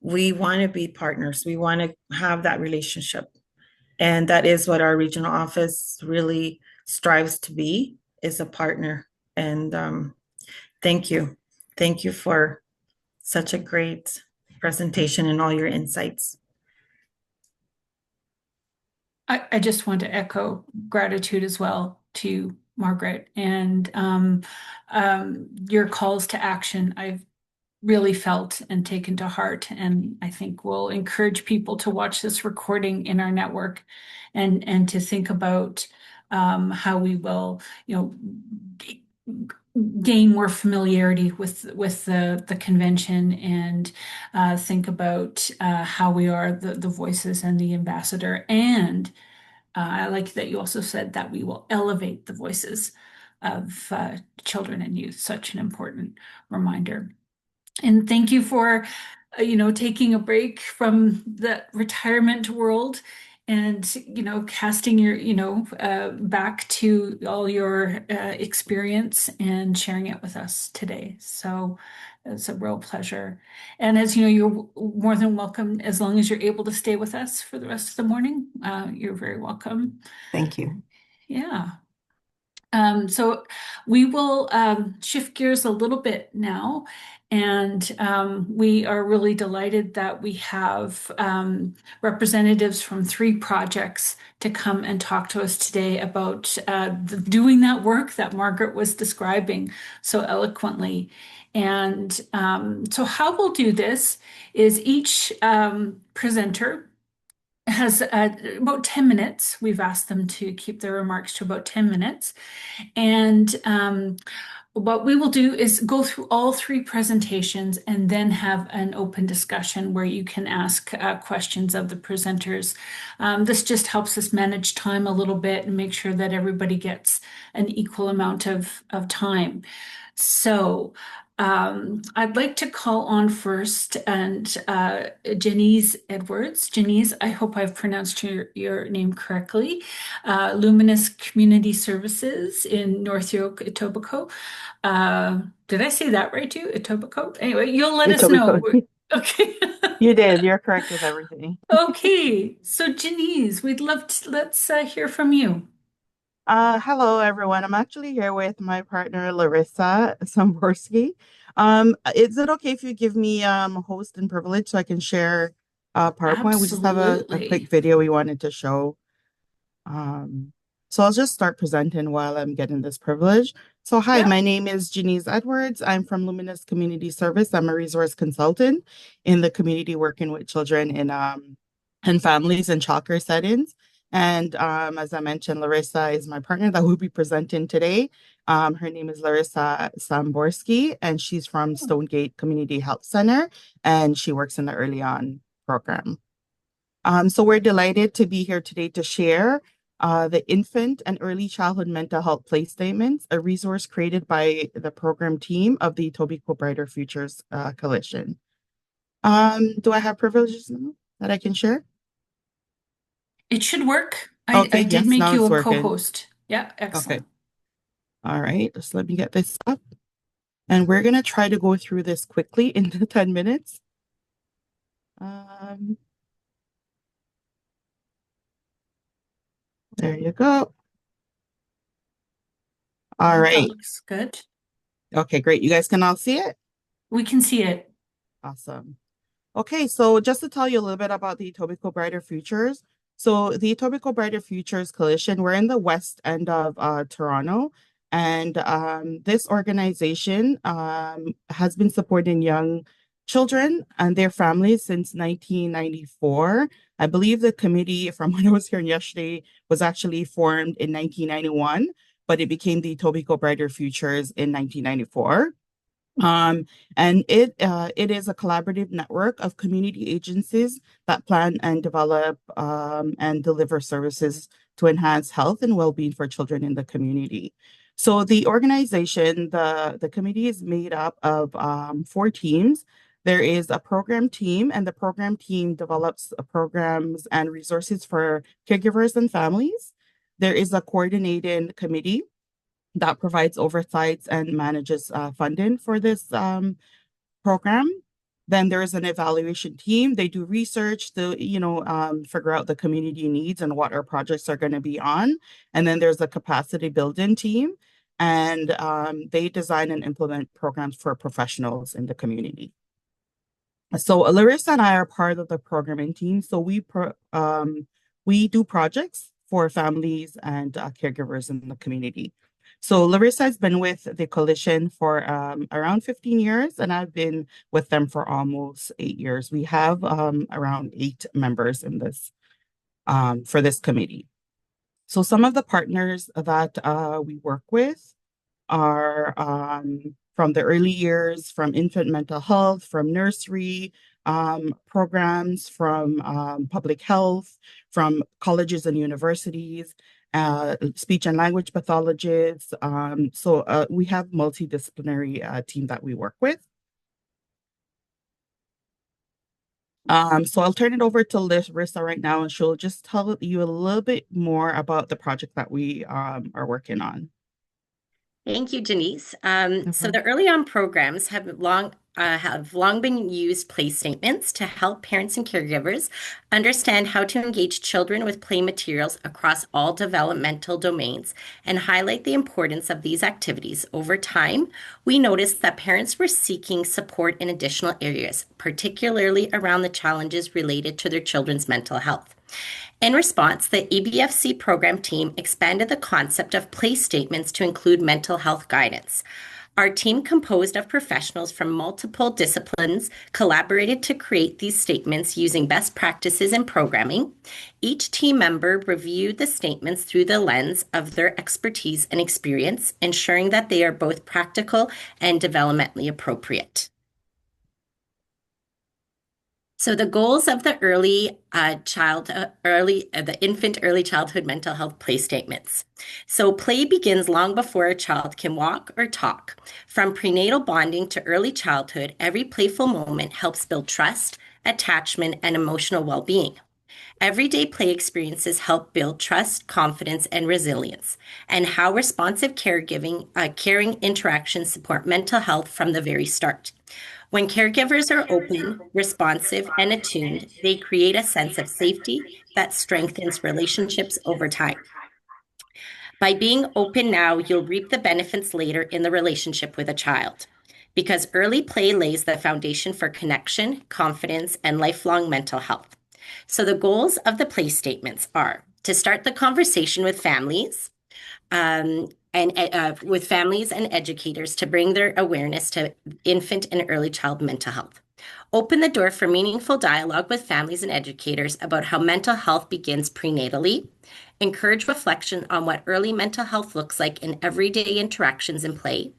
we want to be partners. We want to have that relationship. And that is what our regional office really strives to be, is a partner. And thank you. Thank you for such a great presentation and all your insights. I just want to echo gratitude as well to Margaret and your calls to action. I've really felt and taken to heart, and I think we'll encourage people to watch this recording in our network and to think about how we will, gain more familiarity with the convention and think about how we are the voices and the ambassador. And I like that you also said that we will elevate the voices of children and youth. Such an important reminder. And thank you for, taking a break from the retirement world and, casting your, back to all your experience and sharing it with us today. So it's a real pleasure. And as you know, you're more than welcome as long as you're able to stay with us for the rest of the morning. You're very welcome. Thank you. Yeah. So we will shift gears a little bit now, and we are really delighted that we have representatives from 3 projects to come and talk to us today about doing that work that Margaret was describing so eloquently. And so how we'll do this is each presenter has about 10 minutes. We've asked them to keep their remarks to about 10 minutes. And what we will do is go through all 3 presentations and then have an open discussion where you can ask questions of the presenters. This just helps us manage time a little bit and make sure that everybody gets an equal amount of time. So I'd like to call on first and Janeise Edwards. Janeise, I hope I've pronounced your name correctly. Luminous Community Services in North York, Etobicoke. Did I say that right too? Etobicoke? Anyway, you'll let us know. Okay. You did. You're correct with everything. Okay. So Janeise, let's hear from you. Hello, everyone. I'm actually here with my partner, Larissa Samborski. Is it okay if you give me host and privilege so I can share PowerPoint? We just have a quick video we wanted to show. So I'll just start presenting while I'm getting this privilege. So hi, my name is Janeise Edwards. I'm from Luminous Community Service. I'm a resource consultant in the community working with children in families and childcare settings. And as I mentioned, Larissa is my partner that will be presenting today. Her name is Larissa Samborski, and she's from Stonegate Community Health Center, and she works in the Early On program. So we're delighted to be here today to share the Infant and Early Childhood Mental Health Play Statements, a resource created by the program team of the Etobicoke Brighter Futures Coalition. Do I have privileges now that I can share? It should work. Okay, I did yes, make now you it's a working. co-host. Yeah, excellent. Okay. All right, just let me get this up. And we're going to try to go through this quickly in the 10 minutes. There you go. All right. That looks good. Okay, great. You guys can all see it? We can see it. Awesome. Okay, so just to tell you a little bit about the Etobicoke Brighter Futures. So the Etobicoke Brighter Futures Coalition, we're in the west end of Toronto. And this organization has been supporting young children and their families since 1994. I believe the committee, from when I was hearing yesterday, was actually formed in 1991, but it became the Etobicoke Brighter Futures in 1994. And it is a collaborative network of community agencies that plan and develop and deliver services to enhance health and well-being for children in the community. So the organization, the committee is made up of 4 teams. There is a program team, and the program team develops programs and resources for caregivers and families. There is a coordinating committee that provides oversight and manages funding for this program. Then there's an evaluation team. They do research to, figure out the community needs and what our projects are going to be on. And then there's a capacity building team, and they design and implement programs for professionals in the community. So Larissa and I are part of the programming team. So we do projects for families and caregivers in the community. So Larissa has been with the coalition for around 15 years, and I've been with them for almost 8 years. We have around 8 members in this for this committee. So some of the partners that we work with are from the early years, from infant mental health, from nursery programs, from public health, from colleges and universities, speech and language pathologists. So we have multidisciplinary team that we work with. So I'll turn it over to Larissa right now, and she'll just tell you a little bit more about the project that we are working on. Thank you, Janeise. So the early on programs have long been used play statements to help parents and caregivers understand how to engage children with play materials across all developmental domains and highlight the importance of these activities. Over time, we noticed that parents were seeking support in additional areas, particularly around the challenges related to their children's mental health. In response, the EBFC program team expanded the concept of play statements to include mental health guidance. Our team, composed of professionals from multiple disciplines, collaborated to create these statements using best practices in programming. Each team member reviewed the statements through the lens of their expertise and experience, ensuring that they are both practical and developmentally appropriate. So the goals of the infant early childhood mental health play statements. So play begins long before a child can walk or talk. From prenatal bonding to early childhood, every playful moment helps build trust, attachment, and emotional well-being. Everyday play experiences help build trust, confidence, and resilience, and how responsive caring interactions support mental health from the very start. When caregivers are open, responsive, and attuned, they create a sense of safety that strengthens relationships over time. By being open now, you'll reap the benefits later in the relationship with a child, because early play lays the foundation for connection, confidence, and lifelong mental health. So the goals of the play statements are to start the conversation with families, with families and educators to bring their awareness to infant and early child mental health. Open the door for meaningful dialogue with families and educators about how mental health begins prenatally. Encourage reflection on what early mental health looks like in everyday interactions and play.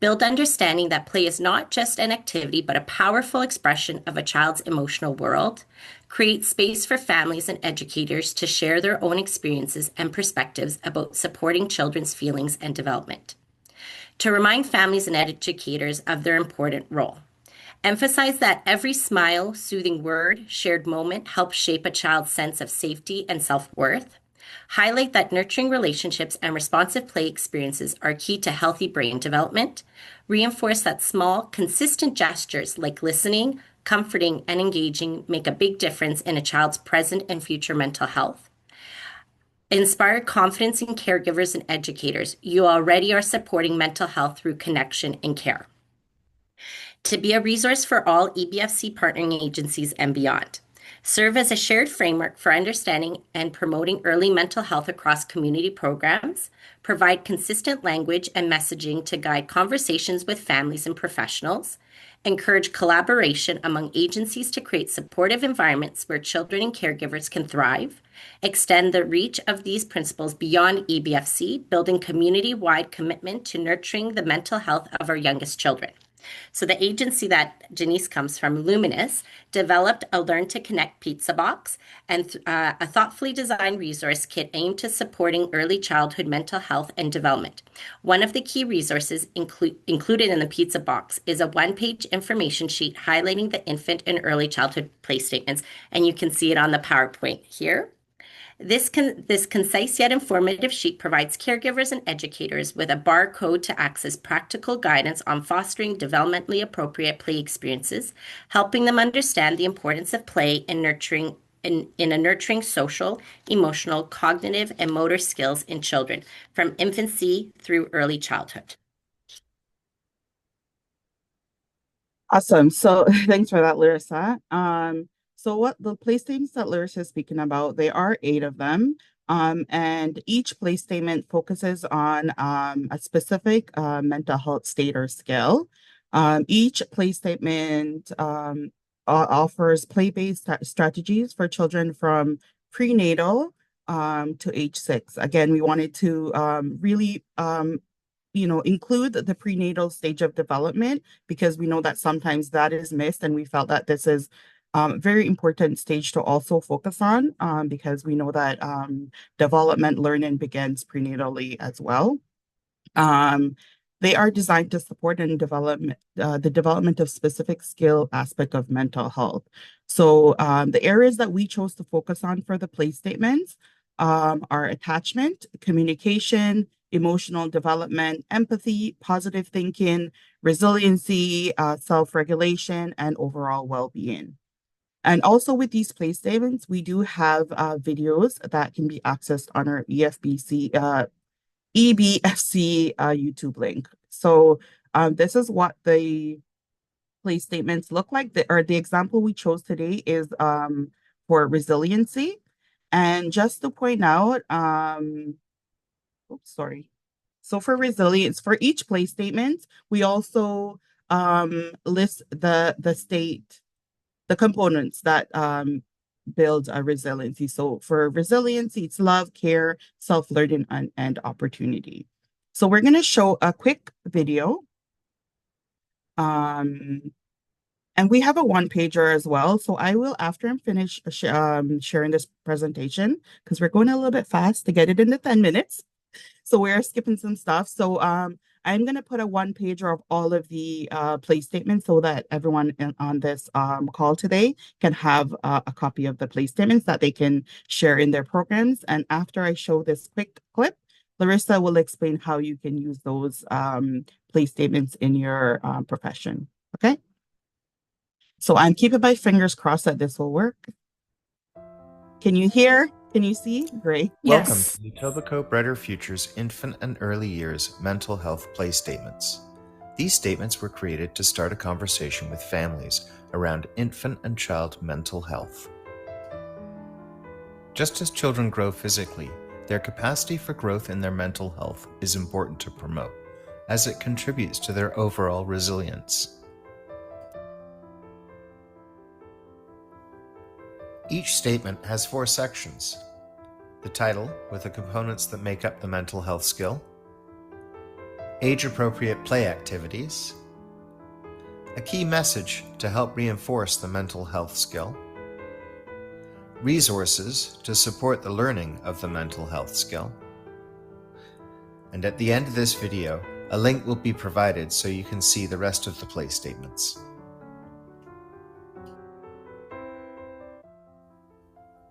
Build understanding that play is not just an activity, but a powerful expression of a child's emotional world. Create space for families and educators to share their own experiences and perspectives about supporting children's feelings and development. To remind families and educators of their important role. Emphasize that every smile, soothing word, shared moment helps shape a child's sense of safety and self-worth. Highlight that nurturing relationships and responsive play experiences are key to healthy brain development. Reinforce that small, consistent gestures like listening, comforting, and engaging make a big difference in a child's present and future mental health. Inspire confidence in caregivers and educators. You already are supporting mental health through connection and care. To be a resource for all EBFC partnering agencies and beyond. Serve as a shared framework for understanding and promoting early mental health across community programs. Provide consistent language and messaging to guide conversations with families and professionals. Encourage collaboration among agencies to create supportive environments where children and caregivers can thrive. Extend the reach of these principles beyond EBFC, building community-wide commitment to nurturing the mental health of our youngest children. So the agency that Janeise comes from, Luminous, developed a Learn to Connect pizza box and a thoughtfully designed resource kit aimed to supporting early childhood mental health and development. One of the key resources included in the pizza box is a one-page information sheet highlighting the infant and early childhood play statements, and you can see it on the PowerPoint here. This concise yet informative sheet provides caregivers and educators with a barcode to access practical guidance on fostering developmentally appropriate play experiences, helping them understand the importance of play in nurturing in a nurturing social, emotional, cognitive, and motor skills in children from infancy through early childhood. Awesome. So thanks for that, Larissa. So what the play statements that Larissa is speaking about, there are 8 of them. And each play statement focuses on a specific mental health state or skill. Each play statement offers play-based strategies for children from prenatal to age 6. Again, we wanted to really include the prenatal stage of development because we know that sometimes that is missed, and we felt that this is a very important stage to also focus on because we know that development learning begins prenatally as well. They are designed to support and develop the development of specific skill aspect of mental health. So the areas that we chose to focus on for the play statements are attachment, communication, emotional development, empathy, positive thinking, resiliency, self-regulation, and overall well-being. And also with these play statements, we do have videos that can be accessed on our EBFC YouTube link. So this is what the play statements look like. The example we chose today is for resiliency. And just to point out, oops, sorry. So for resilience, for each play statement, we also list the components that build a resiliency. So for resiliency, it's love, care, self-learning, and opportunity. So we're going to show a quick video. And we have a one-pager as well. So I will, after I'm finished sharing this presentation, because we're going a little bit fast to get it into 10 minutes. So we're skipping some stuff. So I'm going to put a one-pager of all of the play statements so that everyone on this call today can have a copy of the play statements that they can share in their programs. And after I show this quick clip, Larissa will explain how you can use those play statements in your profession. Okay? So I'm keeping my fingers crossed that this will work. Can you hear? Can you see? Great. Yes. Welcome to the Etobicoke Brighter Futures Infant and Early Years Mental Health Play Statements. These statements were created to start a conversation with families around infant and child mental health. Just as children grow physically, their capacity for growth in their mental health is important to promote, as it contributes to their overall resilience. Each statement has 4 sections: the title with the components that make up the mental health skill, age-appropriate play activities, a key message to help reinforce the mental health skill, resources to support the learning of the mental health skill, and at the end of this video, a link will be provided so you can see the rest of the play statements.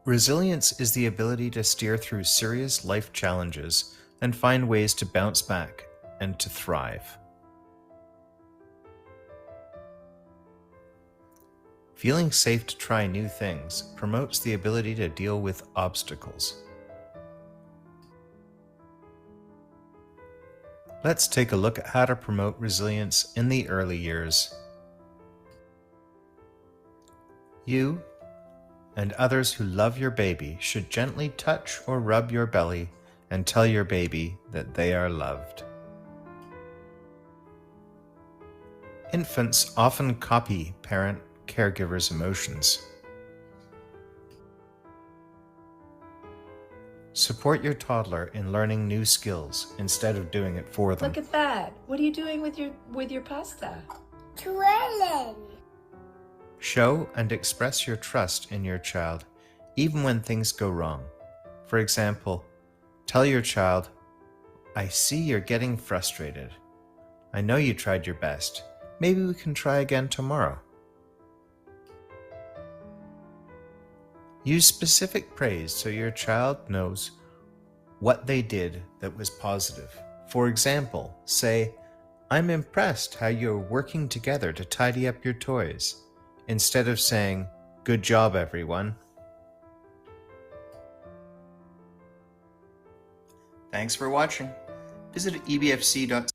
Resilience is the ability to steer through serious life challenges and find ways to bounce back and to thrive. Feeling safe to try new things promotes the ability to deal with obstacles. Let's take a look at how to promote resilience in the early years. You and others who love your baby should gently touch or rub your belly and tell your baby that they are loved. Infants often copy parent-caregivers' emotions. Support your toddler in learning new skills instead of doing it for them. Look at that. What are you doing with your pasta? Twirling. Show and express your trust in your child, even when things go wrong. For example, tell your child, "I see you're getting frustrated. I know you tried your best. Maybe we can try again tomorrow." Use specific praise so your child knows what they did that was positive. For example, say, "I'm impressed how you're working together to tidy up your toys," instead of saying, "Good job, everyone." Thanks for watching. Visit ebfc.ca.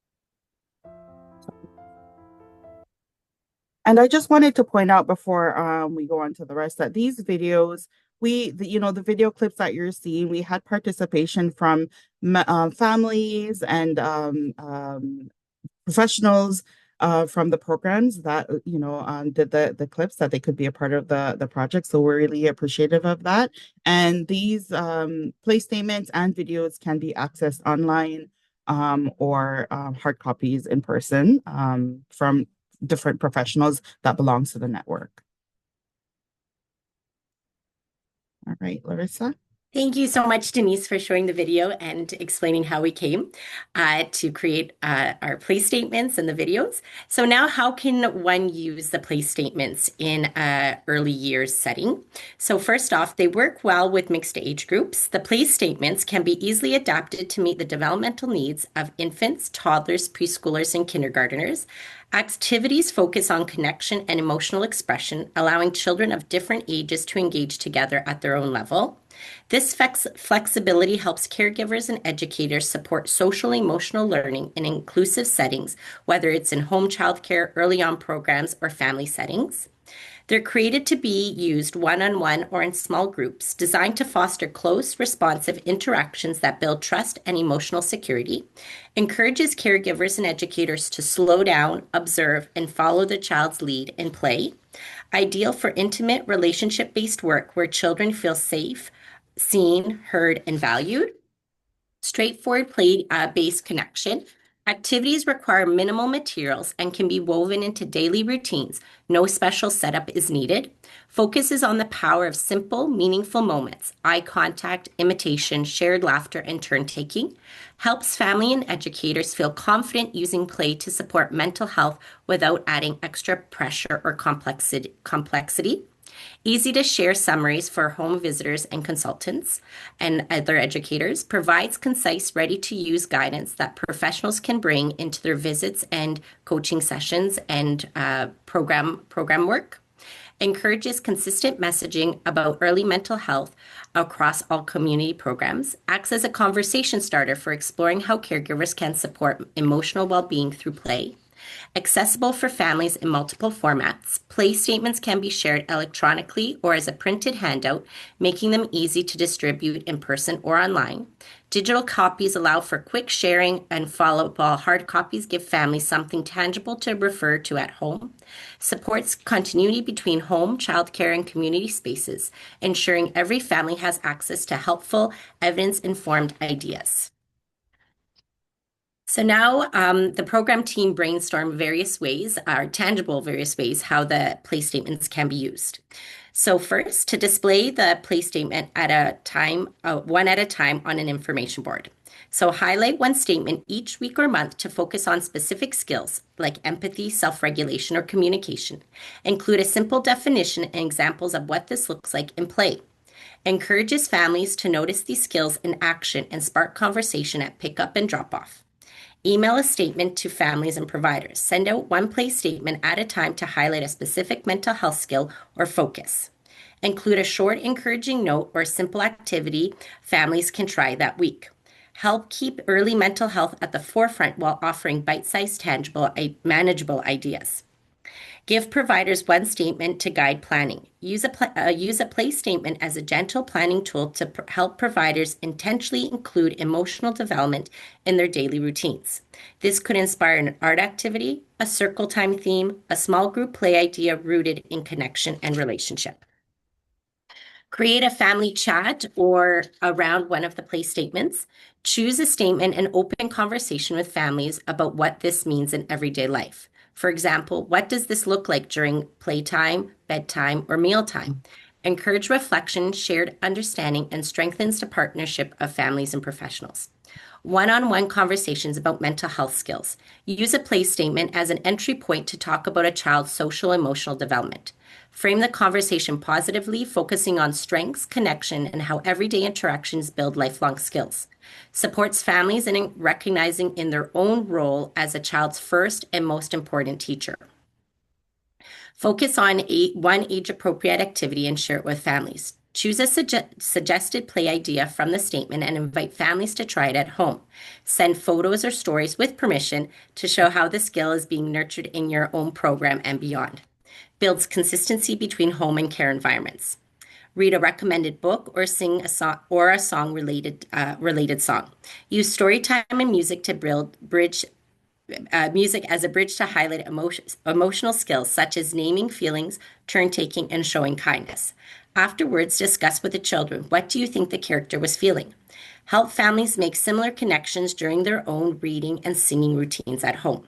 And I just wanted to point out before we go on to the rest that these videos, the video clips that you're seeing, we had participation from families and professionals from the programs that did the clips that they could be a part of the project. So we're really appreciative of that. And these play statements and videos can be accessed online or hard copies in person from different professionals that belongs to the network. All right, Larissa. Thank you so much, Janeise, for showing the video and explaining how we came to create our play statements and the videos. So now how can one use the play statements in an early years setting? So first off, they work well with mixed age groups. The play statements can be easily adapted to meet the developmental needs of infants, toddlers, preschoolers, and kindergarteners. Activities focus on connection and emotional expression, allowing children of different ages to engage together at their own level. This flexibility helps caregivers and educators support social emotional learning in inclusive settings, whether it's in home childcare, early on programs, or family settings. They're created to be used one-on-one or in small groups, designed to foster close, responsive interactions that build trust and emotional security, encourages caregivers and educators to slow down, observe, and follow the child's lead in play. Ideal for intimate, relationship-based work where children feel safe, seen, heard, and valued. Straightforward play-based connection. Activities require minimal materials and can be woven into daily routines. No special setup is needed. Focuses on the power of simple, meaningful moments, eye contact, imitation, shared laughter, and turn-taking. Helps family and educators feel confident using play to support mental health without adding extra pressure or complexity. Easy to share summaries for home visitors and consultants and other educators. Provides concise, ready-to-use guidance that professionals can bring into their visits and coaching sessions and program work. Encourages consistent messaging about early mental health across all community programs. Acts as a conversation starter for exploring how caregivers can support emotional well-being through play. Accessible for families in multiple formats. Play statements can be shared electronically or as a printed handout, making them easy to distribute in person or online. Digital copies allow for quick sharing and follow-up, while hard copies give families something tangible to refer to at home. Supports continuity between home, childcare, and community spaces, ensuring every family has access to helpful, evidence-informed ideas. So now the program team brainstormed various ways, tangible various ways, how the play statements can be used. So first, to display the play statement at a time, one at a time on an information board. So highlight one statement each week or month to focus on specific skills like empathy, self-regulation, or communication. Include a simple definition and examples of what this looks like in play. Encourages families to notice these skills in action and spark conversation at pickup and drop-off. Email a statement to families and providers. Send out one play statement at a time to highlight a specific mental health skill or focus. Include a short, encouraging note or simple activity families can try that week. Help keep early mental health at the forefront while offering bite-sized, tangible, manageable ideas. Give providers one statement to guide planning. Use a play statement as a gentle planning tool to help providers intentionally include emotional development in their daily routines. This could inspire an art activity, a circle time theme, a small group play idea rooted in connection and relationship. Create a family chat or around one of the play statements. Choose a statement and open conversation with families about what this means in everyday life. For example, what does this look like during playtime, bedtime, or mealtime? Encourage reflection, shared understanding, and strengthens the partnership of families and professionals. One-on-one conversations about mental health skills. Use a play statement as an entry point to talk about a child's social emotional development. Frame the conversation positively, focusing on strengths, connection, and how everyday interactions build lifelong skills. Supports families in recognizing in their own role as a child's first and most important teacher. Focus on one age-appropriate activity and share it with families. Choose a suggested play idea from the statement and invite families to try it at home. Send photos or stories with permission to show how the skill is being nurtured in your own program and beyond. Builds consistency between home and care environments. Read a recommended book or sing a song related song. Use story time and music to bridge music as a bridge to highlight emotional skills such as naming feelings, turn taking, and showing kindness. Afterwards, discuss with the children, what do you think the character was feeling? Help families make similar connections during their own reading and singing routines at home.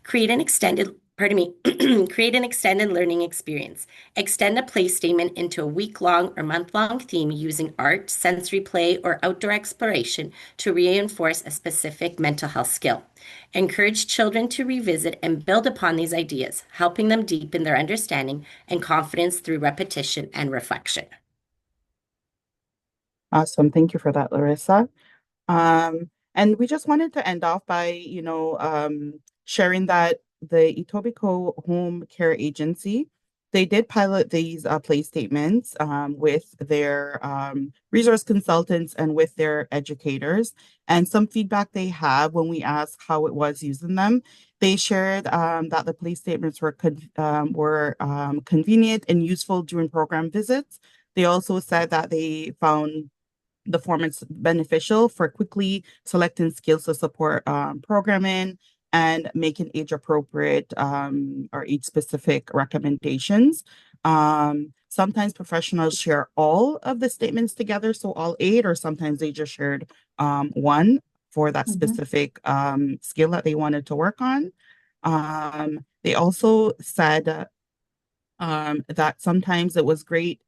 Create an extended learning experience. Extend a play statement into a week-long or month-long theme using art, sensory play, or outdoor exploration to reinforce a specific mental health skill. Encourage children to revisit and build upon these ideas, helping them deepen their understanding and confidence through repetition and reflection. Awesome. Thank you for that, Larissa. And we just wanted to end off by, sharing that the Etobicoke Home Care Agency, they did pilot these play statements with their resource consultants and with their educators. And some feedback they have when we asked how it was using them, they shared that the play statements were convenient and useful during program visits. They also said that they found the format's beneficial for quickly selecting skills to support programming and making age-appropriate or age-specific recommendations. Sometimes professionals share all of the statements together, so all 8, or sometimes they just shared one for that specific skill that they wanted to work on. They also said that sometimes it was great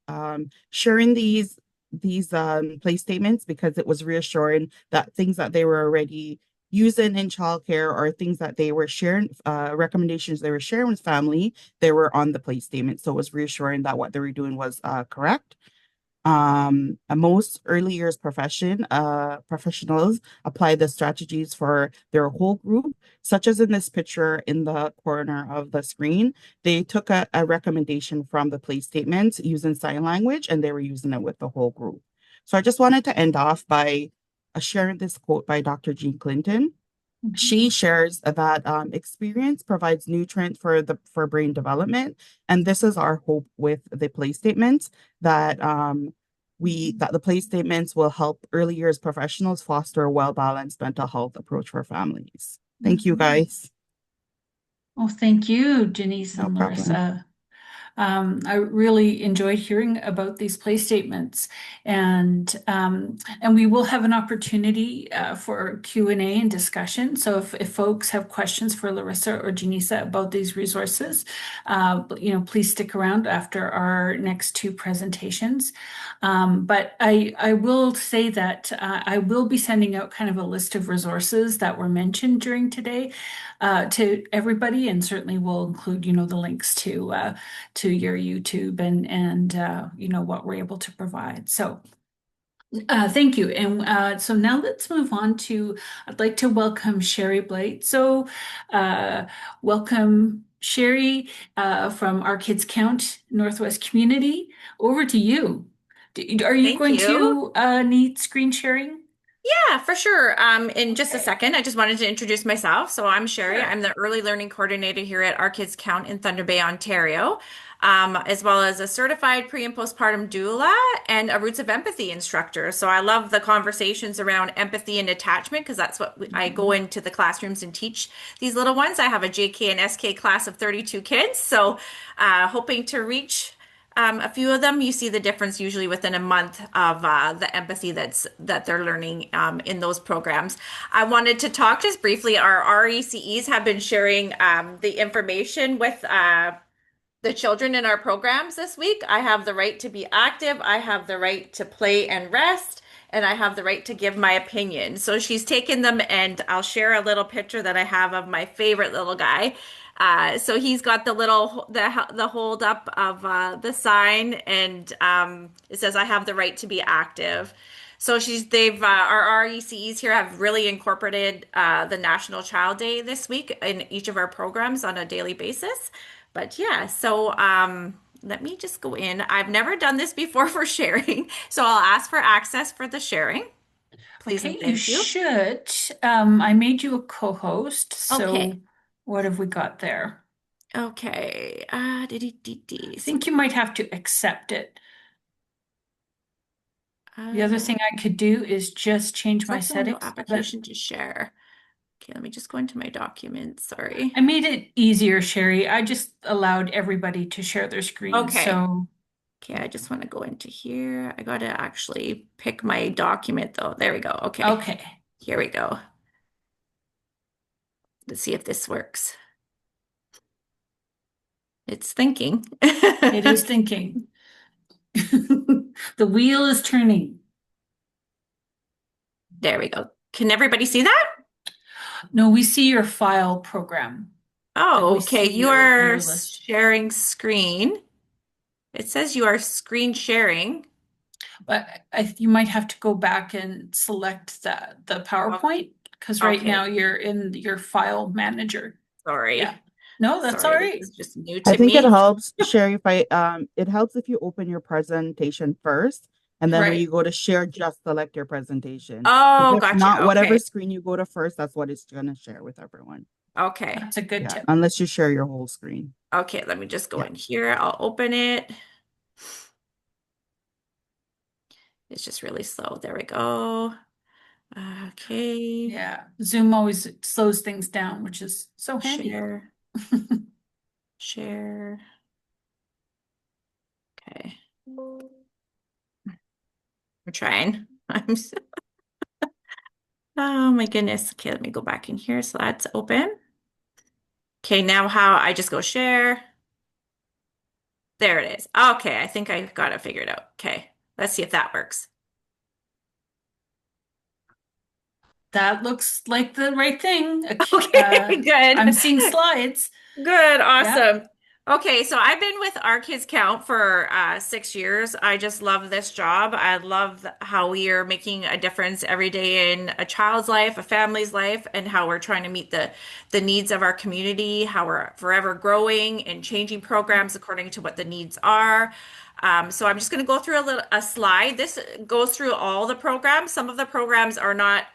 sharing these play statements because it was reassuring that things that they were already using in childcare or things that they were sharing, recommendations they were sharing with family, they were on the play statement. So it was reassuring that what they were doing was correct. Most early years professionals apply the strategies for their whole group, such as in this picture in the corner of the screen. They took a recommendation from the play statements using sign language, and they were using it with the whole group. So I just wanted to end off by sharing this quote by Dr. Jean Clinton. She shares that experience provides nutrients for brain development, and this is our hope with the play statements that the play statements will help early years professionals foster a well-balanced mental health approach for families. Thank you, guys. Oh, thank you, Janeise No and problem. Larissa. I really enjoyed hearing about these play statements, and we will have an opportunity for Q&A and discussion. So if folks have questions for Larissa or Janeise about these resources, please stick around after our next 2 presentations. But I will say that I will be sending out kind of a list of resources that were mentioned during today to everybody, and certainly we'll include, the links to your YouTube and what we're able to provide. So thank you. And so now let's move on to, I'd like to welcome Sherry Blight. So welcome, Sherry, from Our Kids Count Northwest Community. Over to you. Are you going to need screen sharing? Yeah, for sure. In just a second, I just wanted to introduce myself. So I'm Sherry. I'm the Early Learning Coordinator here at Our Kids Count in Thunder Bay, Ontario, as well as a certified pre- and postpartum doula and a Roots of Empathy instructor. So I love the conversations around empathy and attachment because that's what I go into the classrooms and teach these little ones. I have a JK and SK class of 32 kids. So hoping to reach a few of them. You see the difference usually within a month of the empathy that they're learning in those programs. I wanted to talk just briefly. Our RECEs have been sharing the information with the children in our programs this week. I have the right to be active. I have the right to play and rest. and I have the right to give my opinion. So she's taken them, and I'll share a little picture that I have of my favorite little guy. So he's got the little the hold up of the sign, and it says, "I have the right to be active." So they've our RECEs here have really incorporated the National Child Day this week in each of our programs on a daily basis. But yeah, so let me just go in. I've never done this before for sharing, so I'll ask for access for the sharing. Please and Okay, you thank you. should. I made you a co-host, so Okay. what have we got there? Okay. I think you might have to accept it. The other thing I could do is just change my select the window settings. application to share. Okay, let me just go into my documents. Sorry. I made it easier, Sherry. I just allowed everybody to share their screen. Okay. So Okay, I just want to go into here. I got to actually pick my document though. There we go. Okay. okay. Here we go. Let's see if this works. It's thinking. It is thinking. The wheel is turning. There we go. Can everybody see that? No, we see your file program. Oh, we okay. see You your are list. sharing screen. It says you are screen sharing. But you might have to go back and select the PowerPoint because right Okay. now you're in your file manager. Sorry. Yeah. No, that's Sorry, all right. this is just new I to think me. it helps, Sherry, it helps if you open your presentation first, and then when Right. you go to share, just select your presentation. Oh, If gotcha. not, whatever Okay. screen you go to first, that's what it's gonna share with everyone. Okay. That's a good Yeah, tip. unless you share your whole screen. Okay, let me just go Yeah. in here. I'll open it. It's just really slow. There we go. Okay. Yeah. Zoom always slows things down, which is so handy. Share. Share. Okay. We're trying. Oh my goodness. Okay, let me go back in here. So that's open. Okay, now how I just go share. There it is. Okay, I think I got it figured out. Okay, let's see if that works. That looks like the right thing. Okay, good. I'm seeing slides. Good, awesome. Okay, so I've been with Our Kids Count for 6 years. I just love this job. I love how we are making a difference every day in a child's life, a family's life, and how we're trying to meet the needs of our community, how we're forever growing and changing programs according to what the needs are. So I'm just going to go through a slide. This goes through all the programs. Some of the programs are not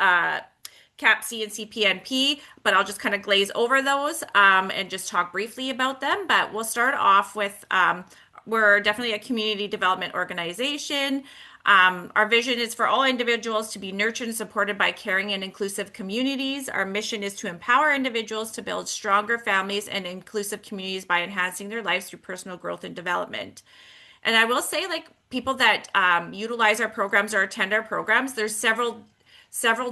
CAPC and CPNP, but I'll just kind of glaze over those and just talk briefly about them. But we'll start off with we're definitely a community development organization. Our vision is for all individuals to be nurtured and supported by caring and inclusive communities. Our mission is to empower individuals to build stronger families and inclusive communities by enhancing their lives through personal growth and development. And I will say, like, people that utilize our programs or attend our programs, there's several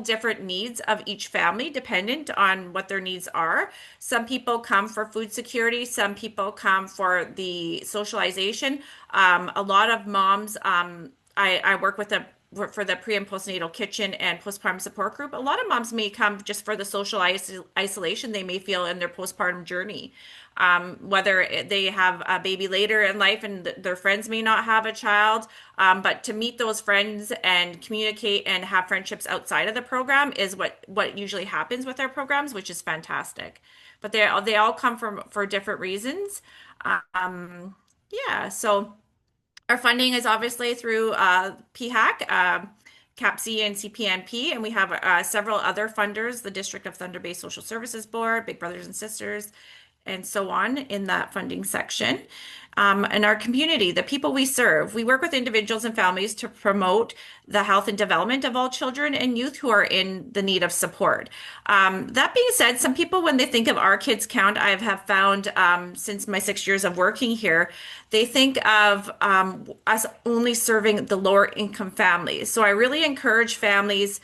different needs of each family dependent on what their needs are. Some people come for food security, some people come for the socialization. A lot of moms, I work with for the pre and postnatal kitchen and postpartum support group. A lot of moms may come just for the social isolation they may feel in their postpartum journey. Whether they have a baby later in life and their friends may not have a child, but to meet those friends and communicate and have friendships outside of the program is what usually happens with our programs, which is fantastic. But they all come for different reasons. Yeah, so our funding is obviously through PHAC, CAPC and CPNP, and we have several other funders, the District of Thunder Bay Social Services Board, Big Brothers and Sisters, and so on in that funding section. And our community, the people we serve, we work with individuals and families to promote the health and development of all children and youth who are in the need of support. That being said, some people, when they think of Our Kids Count, I have found since my 6 years of working here, they think of us only serving the lower income families. So I really encourage families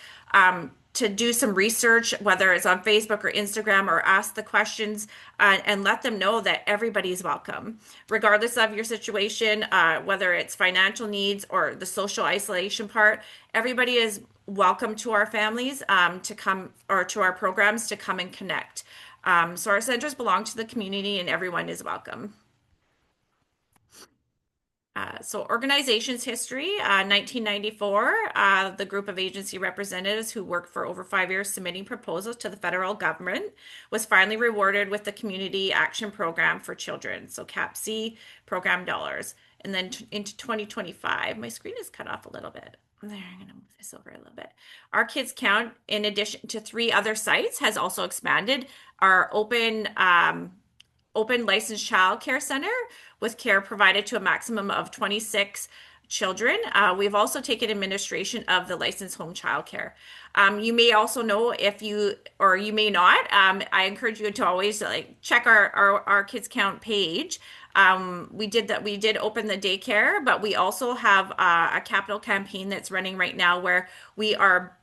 to do some research, whether it's on Facebook or Instagram, or ask the questions and let them know that everybody's welcome, regardless of your situation, whether it's financial needs or the social isolation part. Everybody is welcome to our families to come, or to our programs to come and connect. So our centers belong to the community and everyone is welcome. So organization's history, 1994, the group of agency representatives who worked for over 5 years submitting proposals to the federal government was finally rewarded with the Community Action Program for Children, so CAPC program dollars. And then into 2025, my screen is cut off a little bit. There, I'm going to move this over a little bit. Our Kids Count, in addition to 3 other sites, has also expanded our open licensed child care center with care provided to a maximum of 26 children. We've also taken administration of the licensed home child care. You may also know, if you, or you may not, I encourage you to always check our Kids Count page. We did open the daycare, but we also have a capital campaign that's running right now where we are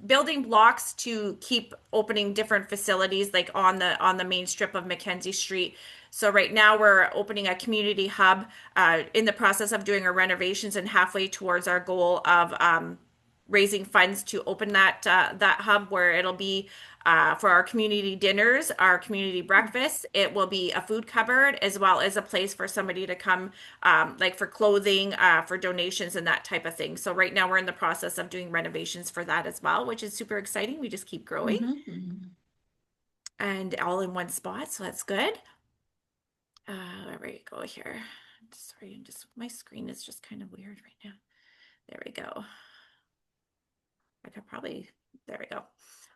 building blocks to keep opening different facilities, like on the main strip of Mackenzie Street. So right now we're opening a community hub, in the process of doing our renovations and halfway towards our goal of raising funds to open that hub, where it'll be for our community dinners, our community breakfast. It will be a food cupboard, as well as a place for somebody to come, like for clothing, for donations and that type of thing. So right now we're in the process of doing renovations for that as well, which is super exciting. We just keep growing and all in one spot. So that's good. Where we go here. Sorry, my screen is just kind of weird right now. There we go. There we go.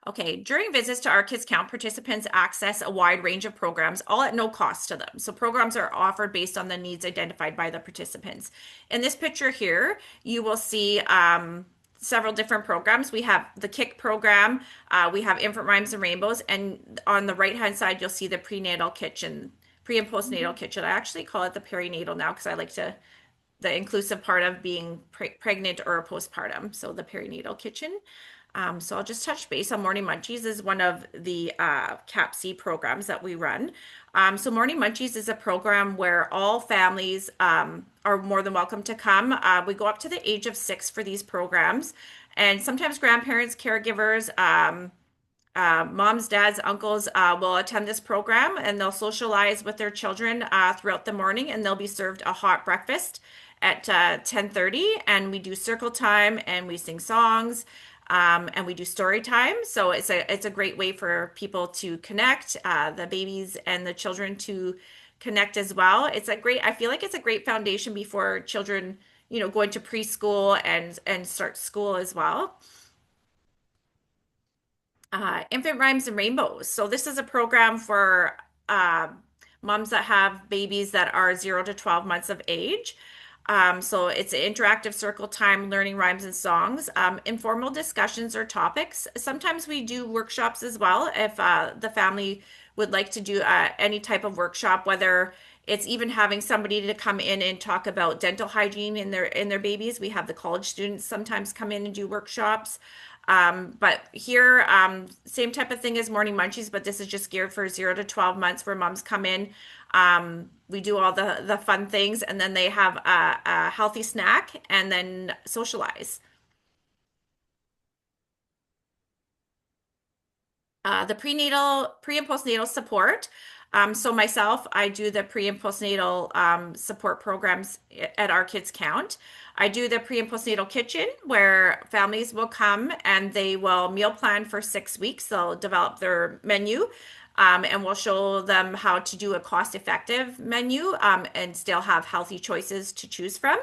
Okay, during visits to our Kids Count, participants access a wide range of programs, all at no cost to them. So programs are offered based on the needs identified by the participants. In this picture here, you will see several different programs. We have the KICK program, we have Infant Rhymes and Rainbows, and on the right-hand side, you'll see the prenatal kitchen, pre and postnatal kitchen. I actually call it the perinatal now because I like the inclusive part of being pregnant or postpartum. So the perinatal kitchen. So I'll just touch base on Morning Munchies is one of the CAPC programs that we run. So Morning Munchies is a program where all families are more than welcome to come. We go up to the age of 6 for these programs. And sometimes grandparents, caregivers, moms, dads, uncles will attend this program, and they'll socialize with their children throughout the morning, and they'll be served a hot breakfast at 10:30, and we do circle time, and we sing songs, and we do story time. So it's a great way for people to connect, the babies and the children to connect as well. I feel like it's a great foundation before children, go into preschool and start school as well. Infant Rhymes and Rainbows. So this is a program for moms that have babies that are 0 to 12 months of age. So it's an interactive circle time, learning rhymes and songs, informal discussions or topics. Sometimes we do workshops as well if the family would like to do any type of workshop, whether it's even having somebody to come in and talk about dental hygiene in their babies. We have the college students sometimes come in and do workshops. But here, same type of thing as Morning Munchies, but this is just geared for 0 to 12 months where moms come in. We do all the fun things, and then they have a healthy snack and then socialize. The pre and postnatal support. So myself, I do the pre and postnatal support programs at our Kids Count. I do the pre and postnatal kitchen where families will come and they will meal plan for 6 weeks. They'll develop their menu, and we'll show them how to do a cost-effective menu and still have healthy choices to choose from.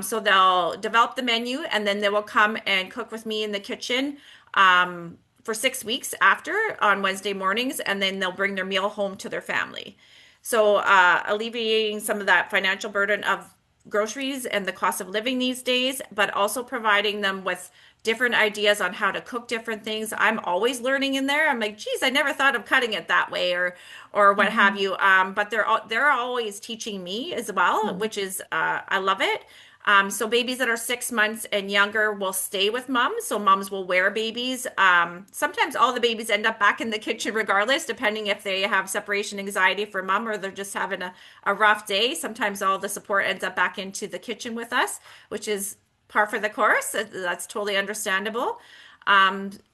So they'll develop the menu, and then they will come and cook with me in the kitchen for 6 weeks after on Wednesday mornings, and then they'll bring their meal home to their family. So alleviating some of that financial burden of groceries and the cost of living these days, but also providing them with different ideas on how to cook different things. I'm always learning in there. I'm like, geez, I never thought of cutting it that way or what have you. But they're always teaching me as well, which is I love it. So babies that are 6 months and younger will stay with moms. So moms will wear babies. Sometimes all the babies end up back in the kitchen regardless, depending if they have separation anxiety for mom or they're just having a rough day. Sometimes all the support ends up back into the kitchen with us, which is par for the course. That's totally understandable.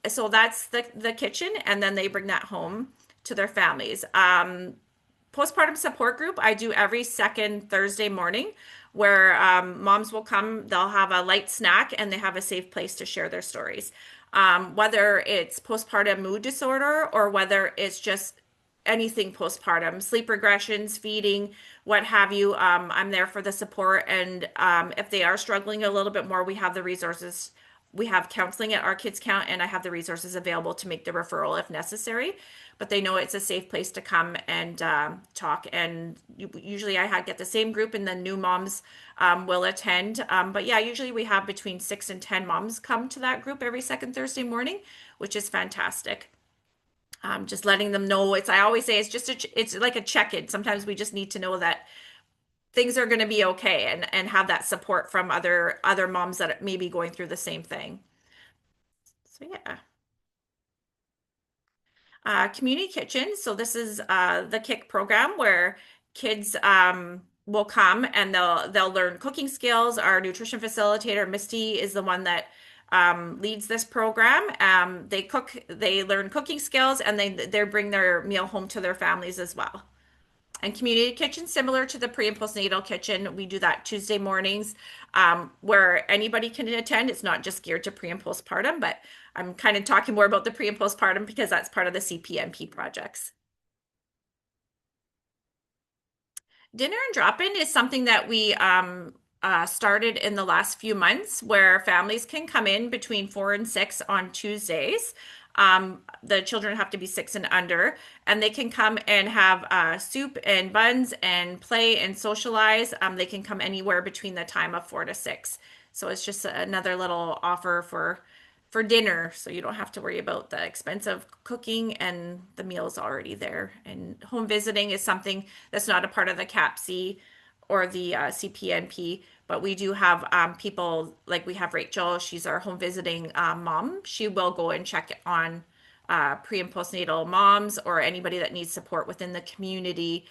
So that's the kitchen, and then they bring that home to their families. Postpartum support group I do every second Thursday morning where moms will come, they'll have a light snack and they have a safe place to share their stories. Whether it's postpartum mood disorder or whether it's just anything postpartum, sleep regressions, feeding, what have you, I'm there for the support. And if they are struggling a little bit more, we have the resources. We have counseling at Our Kids Count, and I have the resources available to make the referral if necessary. But they know it's a safe place to come and talk. And usually I get the same group, and then new moms will attend. But yeah, usually we have between 6 and 10 moms come to that group every second Thursday morning, which is fantastic. Just letting them know, I always say it's like a check-in. Sometimes we just need to know that things are going to be okay and have that support from other moms that may be going through the same thing. So yeah. Community kitchen. So this is the KIC program where kids will come and they'll learn cooking skills. Our nutrition facilitator, Misty, is the one that leads this program. They learn cooking skills, and they bring their meal home to their families as well. And community kitchen, similar to the pre and postnatal kitchen, we do that Tuesday mornings where anybody can attend. It's not just geared to pre and postpartum, but I'm kind of talking more about the pre and postpartum because that's part of the CPNP projects. Dinner and drop-in is something that we started in the last few months where families can come in between 4 and 6 on Tuesdays. The children have to be 6 and under, and they can come and have soup and buns and play and socialize. They can come anywhere between the time of 4 to 6. So it's just another little offer for dinner, so you don't have to worry about the expense of cooking, and the meal's already there. And home visiting is something that's not a part of the CAPC or the CPNP, but we do have people, like we have Rachel, she's our home visiting mom. She will go and check on pre and postnatal moms or anybody that needs support within the community,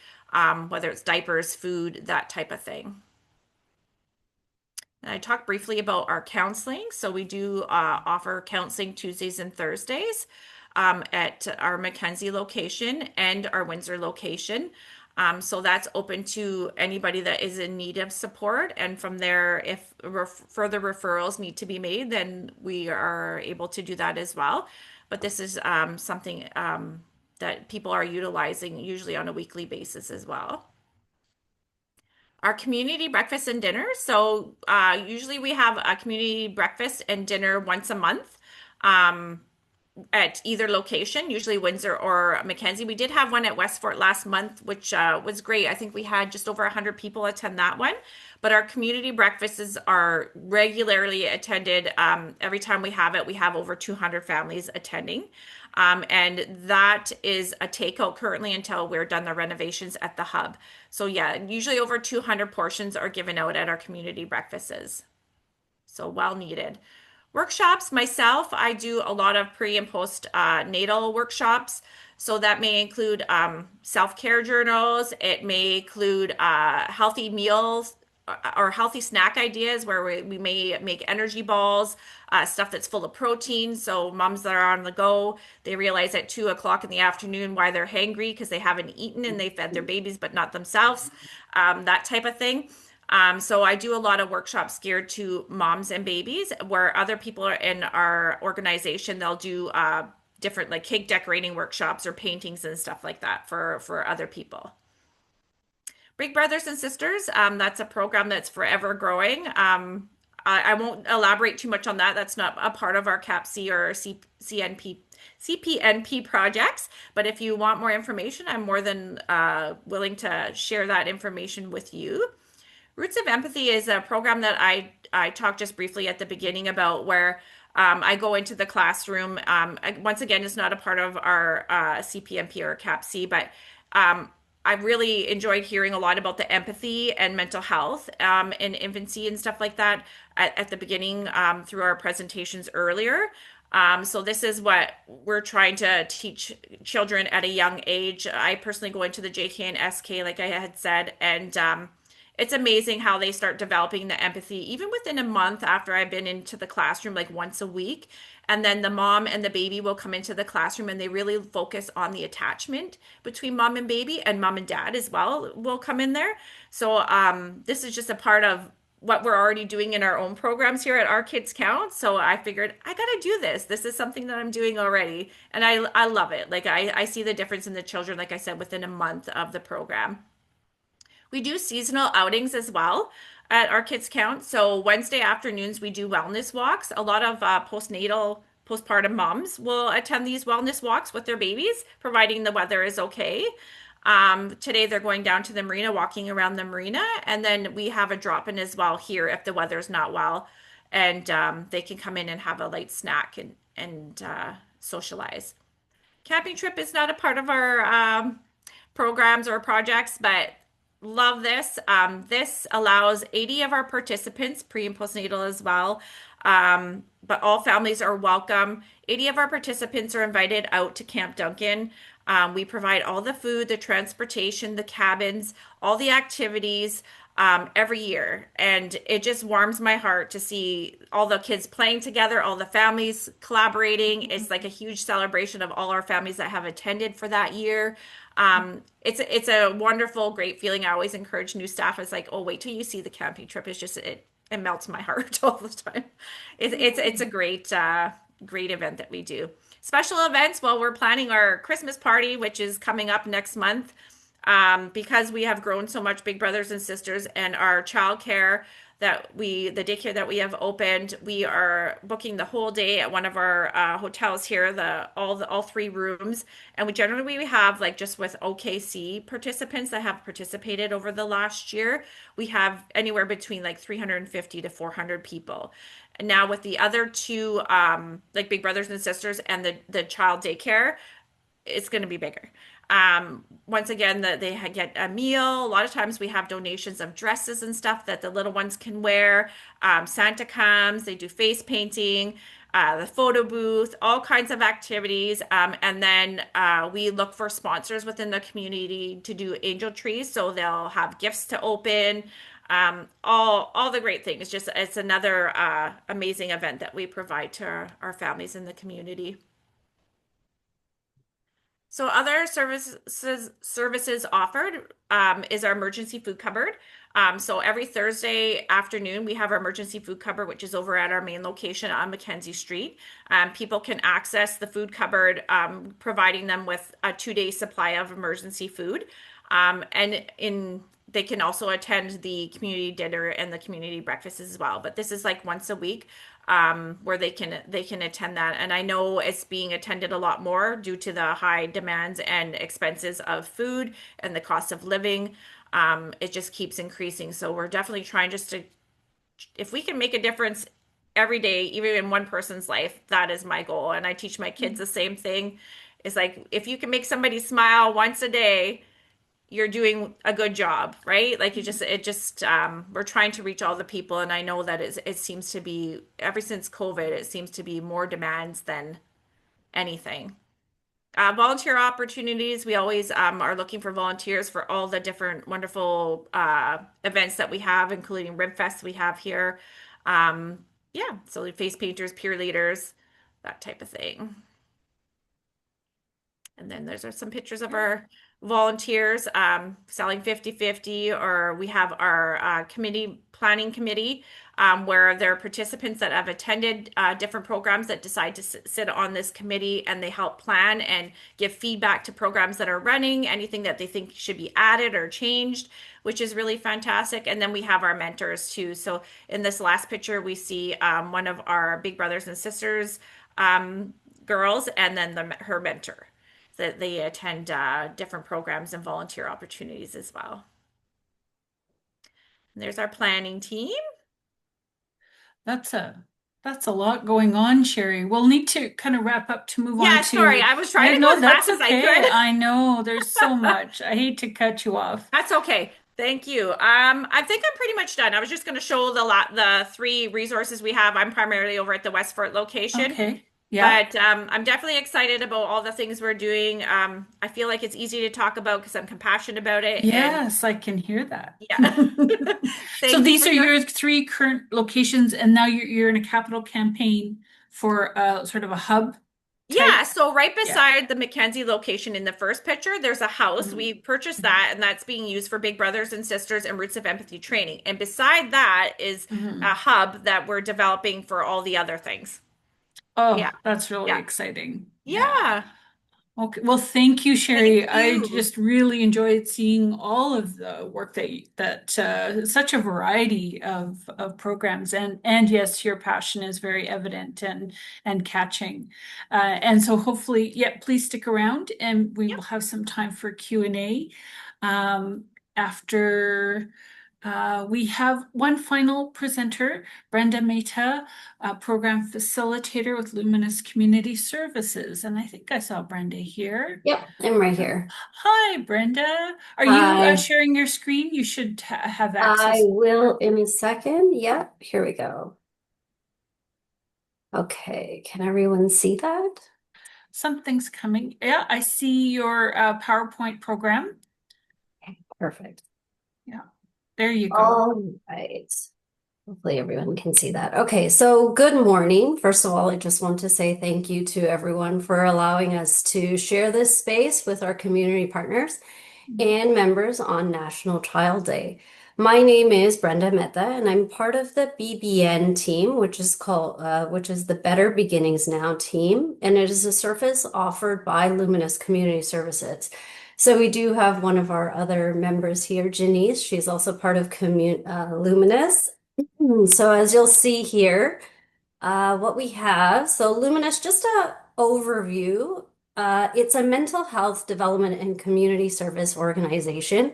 whether it's diapers, food, that type of thing. And I talked briefly about our counseling. So we do offer counseling Tuesdays and Thursdays at our Mackenzie location and our Windsor location. So that's open to anybody that is in need of support. And from there, if further referrals need to be made, then we are able to do that as well. But this is something that people are utilizing usually on a weekly basis as well. Our community breakfast and dinner. So usually we have a community breakfast and dinner once a month at either location, usually Windsor or Mackenzie. We did have one at Westfort last month, which was great. I think we had just over 100 people attend that one. But our community breakfasts are regularly attended. Every time we have it, we have over 200 families attending. And that is a takeout currently until we're done the renovations at the hub. So yeah, usually over 200 portions are given out at our community breakfasts. So well needed. Workshops, myself, I do a lot of pre and post natal workshops. So that may include self-care journals. It may include healthy meals or healthy snack ideas where we may make energy balls, stuff that's full of protein. So moms that are on the go, they realize at 2 o'clock in the afternoon why they're hangry because they haven't eaten and they fed their babies, but not themselves, that type of thing. So I do a lot of workshops geared to moms and babies where other people are in our organization, they'll do different like cake decorating workshops or paintings and stuff like that for other people. Big Brothers and Sisters, that's a program that's forever growing. I won't elaborate too much on that. That's not a part of our CAPC or CPNP projects. But if you want more information, I'm more than willing to share that information with you. Roots of Empathy is a program that I talked just briefly at the beginning about where I go into the classroom. Once again, it's not a part of our CPNP or CAPC, but I really enjoyed hearing a lot about the empathy and mental health in infancy and stuff like that at the beginning through our presentations earlier. So this is what we're trying to teach children at a young age. I personally go into the JK and SK, like I had said, and it's amazing how they start developing the empathy even within a month after I've been into the classroom, like once a week. And then the mom and the baby will come into the classroom and they really focus on the attachment between mom and baby, and mom and dad as well will come in there. So this is just a part of what we're already doing in our own programs here at Our Kids Count. So I figured I got to do this. This is something that I'm doing already. And I love it. Like I see the difference in the children, like I said, within a month of the program. We do seasonal outings as well at Our Kids Count. So Wednesday afternoons, we do wellness walks. A lot of postpartum moms will attend these wellness walks with their babies, providing the weather is okay. Today they're going down to the marina, walking around the marina, and then we have a drop-in as well here if the weather's not well, and they can come in and have a light snack and socialize. Camping trip is not a part of our programs or projects, but love this. This allows 80 of our participants, pre and postnatal as well, but all families are welcome. 80 of our participants are invited out to Camp Duncan. We provide all the food, the transportation, the cabins, all the activities every year. And it just warms my heart to see all the kids playing together, all the families collaborating. It's like a huge celebration of all our families that have attended for that year. It's a wonderful, great feeling. I always encourage new staff. It's like, oh, wait till you see the camping trip. It's just it melts my heart all the time. It's a great event that we do. Special events, well, we're planning our Christmas party, which is coming up next month. Because we have grown so much, big brothers and sisters, and our childcare the daycare that we have opened, we are booking the whole day at one of our hotels here, all 3 rooms, and we have like just with OKC participants that have participated over the last year, we have anywhere between like 350 to 400 people. And now with the other 2, like big brothers and sisters and the child daycare, it's going to be bigger. Once again, they get a meal. A lot of times we have donations of dresses and stuff that the little ones can wear. Santa comes, they do face painting, the photo booth, all kinds of activities. And then we look for sponsors within the community to do angel trees. So they'll have gifts to open. All the great things. It's another amazing event that we provide to our families in the community. So other services offered is our emergency food cupboard. So every Thursday afternoon, we have our emergency food cupboard, which is over at our main location on Mackenzie Street. People can access the food cupboard, providing them with a 2-day supply of emergency food. They can also attend the community dinner and the community breakfast as well. But this is like once a week where they can attend that. And I know it's being attended a lot more due to the high demands and expenses of food and the cost of living. It just keeps increasing. So we're definitely trying if we can make a difference every day, even in one person's life, that is my goal. And I teach my kids the same thing. It's like, if you can make somebody smile once a day, you're doing a good job, right? Like we're trying to reach all the people. And I know that it seems to be, ever since COVID, it seems to be more demands than anything. Volunteer opportunities. We always are looking for volunteers for all the different wonderful events that we have, including Rib Fest we have here. So face painters, peer leaders, that type of thing. And then there's some pictures of our volunteers selling 50/50, or we have our planning committee where there are participants that have attended different programs that decide to sit on this committee, and they help plan and give feedback to programs that are running, anything that they think should be added or changed, which is really fantastic. And then we have our mentors too. So in this last picture, we see one of our big brothers and sisters girls, and then her mentor, that they attend different programs and volunteer opportunities as well. And there's our planning team. That's a That's a lot going on, Sherry. We'll need to kind of wrap up to move on Yeah, to. sorry. I was trying Yeah, to go no, as that's fast as I okay. could. I know there's so much. I hate to cut you off. That's okay. Thank you. I think I'm pretty much done. I was just going to show the three resources we have. I'm primarily over at the Westfort location, Okay. Yeah. but I'm definitely excited about all the things we're doing. I feel like it's easy to talk about because I'm compassionate about it. And Yes, I can hear that. yeah. So Thank you these for are your three current locations, and now you're in a capital campaign for sort of a hub Yeah, type. so right Yeah. beside the Mackenzie location in the first picture, there's a house. Mhm. We purchased that, and that's being used for Big Brothers and Sisters and Roots of Empathy training. And beside that is Mhm. a hub that we're developing for all the other things. Oh, Yeah. that's really Yeah. exciting. Yeah. Okay. Well, thank you, Sherry. Thank I you. just really enjoyed seeing all of the work that such a variety of programs, and yes, your passion is very evident and catching. And so hopefully, yeah, please stick around, and we Yep. will have some time for Q&A after. We have one final presenter, Brenda Mehta, a program facilitator with Luminous Community Services. And I think I saw Brenda here. Yep, I'm right here. Hi, Brenda. Are you Hi. sharing your screen? You should have I access. will in a second. Yep, here we go. Okay, can everyone see that? Something's coming. Yeah, I see your PowerPoint program. Okay, perfect. Yeah, there you go. All right. Hopefully everyone can see that. Okay, so good morning. First of all, I just want to say thank you to everyone for allowing us to share this space with our community partners and members on National Child Day. My name is Brenda Mehta, and I'm part of the BBN team, which is the Better Beginnings Now team, and it is a service offered by Luminous Community Services. So we do have one of our other members here, Janeise. She's also part of Luminous. So as you'll see here, what we have, so Luminous, just a overview. It's a mental health development and community service organization.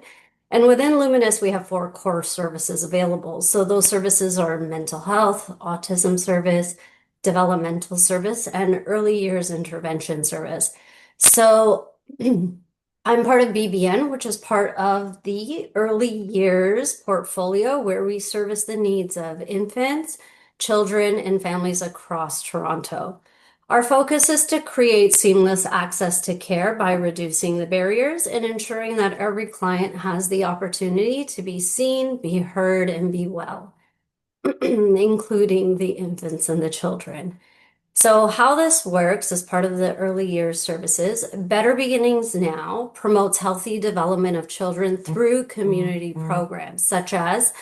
And within Luminous, we have 4 core services available. So those services are mental health, autism service, developmental service, and early years intervention service. So I'm part of BBN, which is part of the early years portfolio where we service the needs of infants, children, and families across Toronto. Our focus is to create seamless access to care by reducing the barriers and ensuring that every client has the opportunity to be seen, be heard, and be well, including the infants and the children. So how this works as part of the early years services, Better Beginnings Now promotes healthy development of children through community programs such as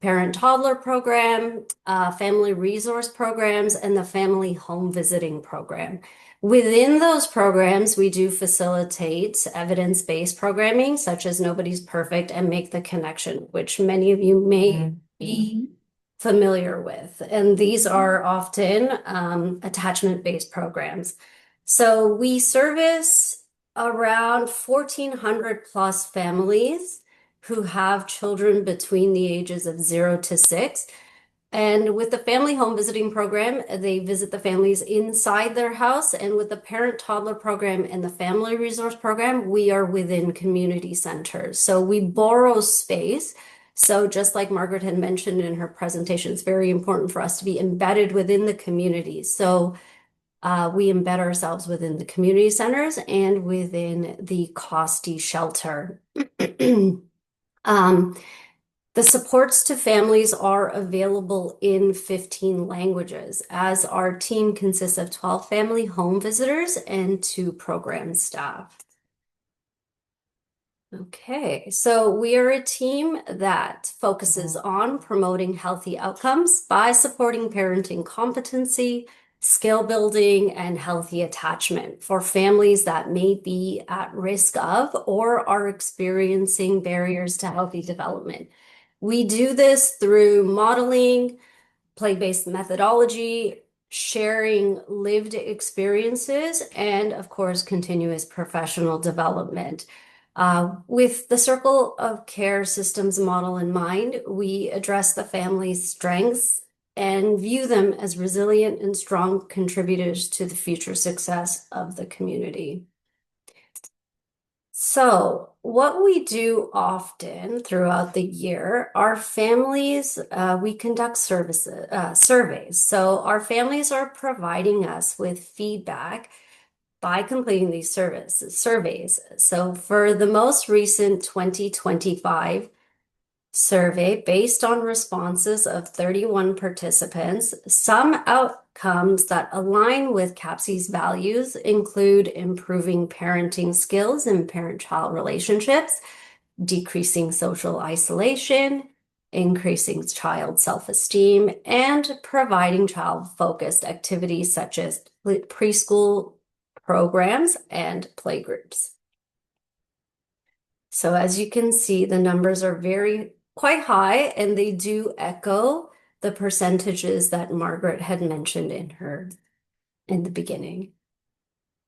parent-toddler program, family resource programs, and the family home visiting program. Within those programs, we do facilitate evidence-based programming, such as Nobody's Perfect and Make the Connection, which many of you may be familiar with. And these are often attachment-based programs. So we service around 1,400 plus families who have children between the ages of 0 to 6. And with the family home visiting program, they visit the families inside their house. And with the parent toddler program and the family resource program, we are within community centers. So we borrow space. So just like Margaret had mentioned in her presentation, it's very important for us to be embedded within the community. So we embed ourselves within the community centers and within the Costi shelter. The supports to families are available in 15 languages, as our team consists of 12 family home visitors and 2 program staff. Okay, so we are a team that focuses on promoting healthy outcomes by supporting parenting competency, skill building, and healthy attachment for families that may be at risk of or are experiencing barriers to healthy development. We do this through modeling, play-based methodology, sharing lived experiences, and of course, continuous professional development. With the Circle of Care Systems model in mind, we address the family's strengths, and view them as resilient and strong contributors to the future success of the community. So, what we do often throughout the year, our families, we conduct surveys. So, our families are providing us with feedback by completing these surveys. So, for the most recent 2025 survey, based on responses of 31 participants, some outcomes that align with CAPC's values include improving parenting skills and parent-child relationships, decreasing social isolation, increasing child self-esteem, and providing child-focused activities such as preschool programs and playgroups. So as you can see, the numbers are quite high, and they do echo the percentages that Margaret had mentioned in the beginning.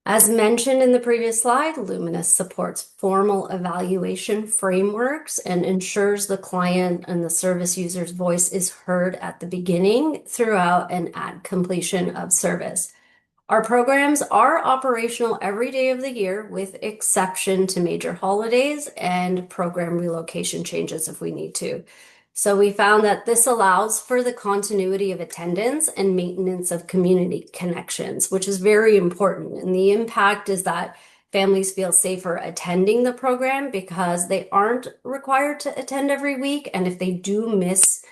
As mentioned in the previous slide, Luminous supports formal evaluation frameworks and ensures the client and the service user's voice is heard at the beginning, throughout, and at completion of service. Our programs are operational every day of the year, with exception to major holidays and program relocation changes if we need to. So we found that this allows for the continuity of attendance and maintenance of community connections, which is very important. And the impact is that families feel safer attending the program because they aren't required to attend every week. And if they do miss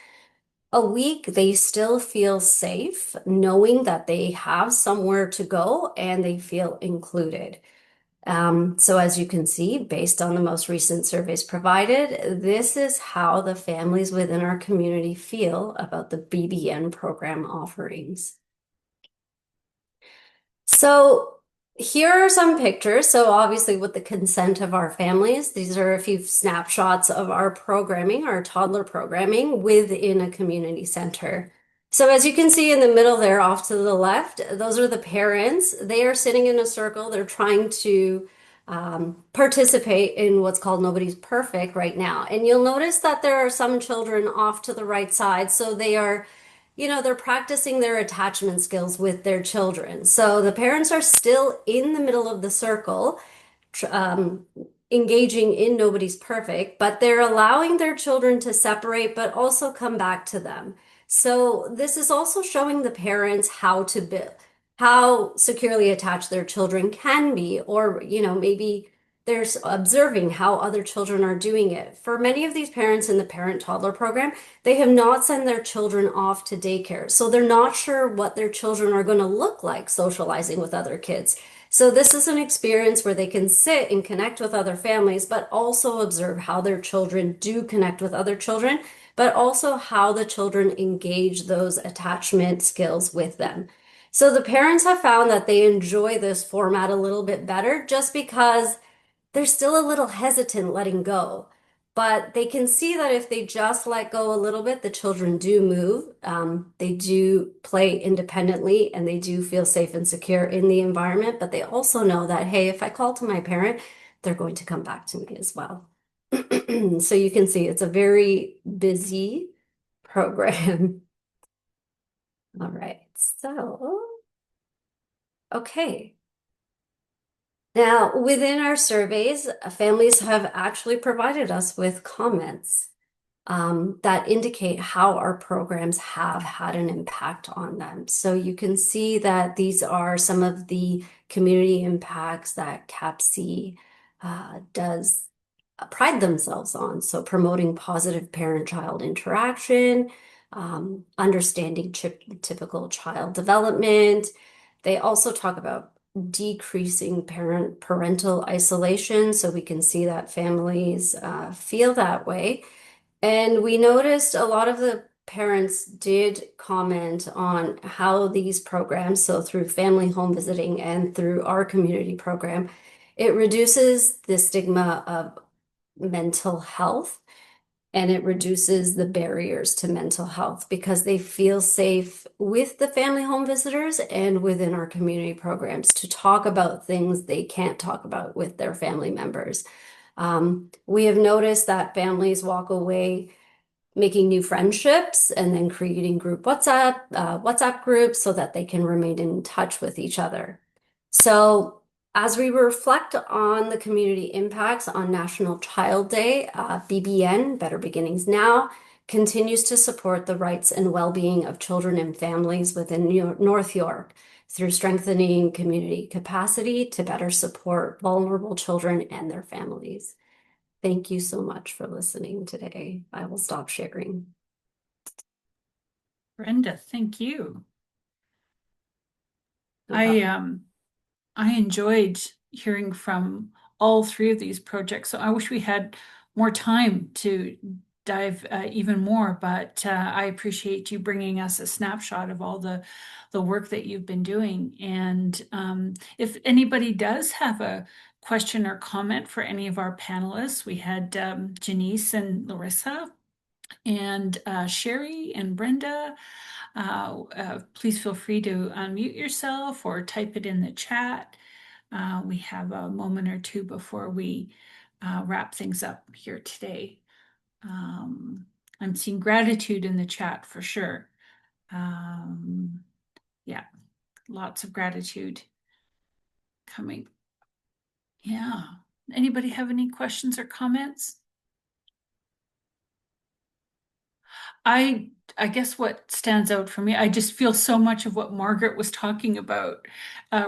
a week, they still feel safe knowing that they have somewhere to go and they feel included. So as you can see, based on the most recent surveys provided, this is how the families within our community feel about the BBN program offerings. So here are some pictures. So obviously with the consent of our families, these are a few snapshots of our programming, our toddler programming within a community center. So as you can see in the middle there, off to the left, those are the parents. They are sitting in a circle. They're trying to participate in what's called Nobody's Perfect right now. And you'll notice that there are some children off to the right side. So they are, they're practicing their attachment skills with their children. So the parents are still in the middle of the circle, engaging in Nobody's Perfect, but they're allowing their children to separate, but also come back to them. So this is also showing the parents how securely attached their children can be, or, maybe they're observing how other children are doing it. For many of these parents in the parent-toddler program, they have not sent their children off to daycare. So they're not sure what their children are going to look like socializing with other kids. So this is an experience where they can sit and connect with other families, but also observe how their children do connect with other children, but also how the children engage those attachment skills with them. So the parents have found that they enjoy this format a little bit better just because they're still a little hesitant letting go. But they can see that if they just let go a little bit, the children do move, they do play independently, and they do feel safe and secure in the environment. But they also know that, hey, if I call to my parent, they're going to come back to me as well. So you can see it's a very busy program. All right, so, okay. Now, within our surveys, families have actually provided us with comments that indicate how our programs have had an impact on them. So you can see that these are some of the community impacts that CAPC does pride themselves on. So promoting positive parent-child interaction, understanding typical child development. They also talk about decreasing parental isolation, so we can see that families feel that way. And we noticed a lot of the parents did comment on how these programs, so through family home visiting and through our community program, it reduces the stigma of mental health, and it reduces the barriers to mental health because they feel safe with the family home visitors and within our community programs to talk about things they can't talk about with their family members. We have noticed that families walk away making new friendships and then creating group WhatsApp groups so that they can remain in touch with each other. So as we reflect on the community impacts on National Child Day, BBN, Better Beginnings Now, continues to support the rights and well-being of children and families within North York through strengthening community capacity to better support vulnerable children and their families. Thank you so much for listening today. I will stop sharing. Brenda, thank you. No problem. I enjoyed hearing from all three of these projects. So I wish we had more time to dive even more, but I appreciate you bringing us a snapshot of all the work that you've been doing. And if anybody does have a question or comment for any of our panelists, we had Janeise and Larissa and Sherry and Brenda. Please feel free to unmute yourself or type it in the chat. We have a moment or two before we wrap things up here today. I'm seeing gratitude in the chat for sure. Yeah, lots of gratitude coming. Yeah. Anybody have any questions or comments? I guess what stands out for me, I just feel so much of what Margaret was talking about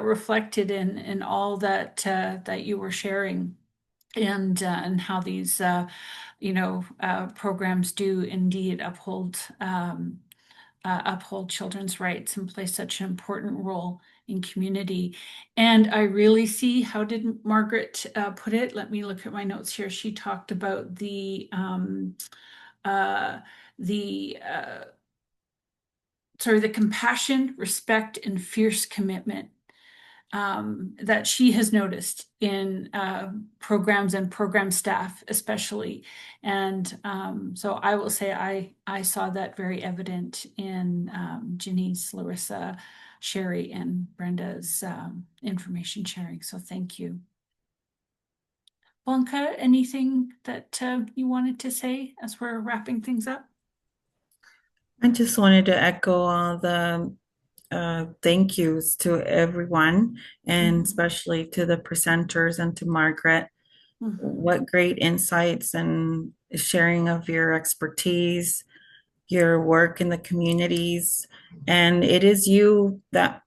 reflected in all that that you were sharing, and how these programs do indeed uphold children's rights and play such an important role in community. And I really see, how did Margaret put it? Let me look at my notes here. She talked about the compassion, respect, and fierce commitment that she has noticed in programs and program staff, especially. And so I will say I saw that very evident in Janeise, Larissa, Sherry, and Brenda's information sharing. So thank you. Blanca, anything that you wanted to say as we're wrapping things up? I just wanted to echo all the thank yous to everyone, and especially to the presenters and to Margaret. What great insights and sharing of your expertise, your work in the communities. And it is you that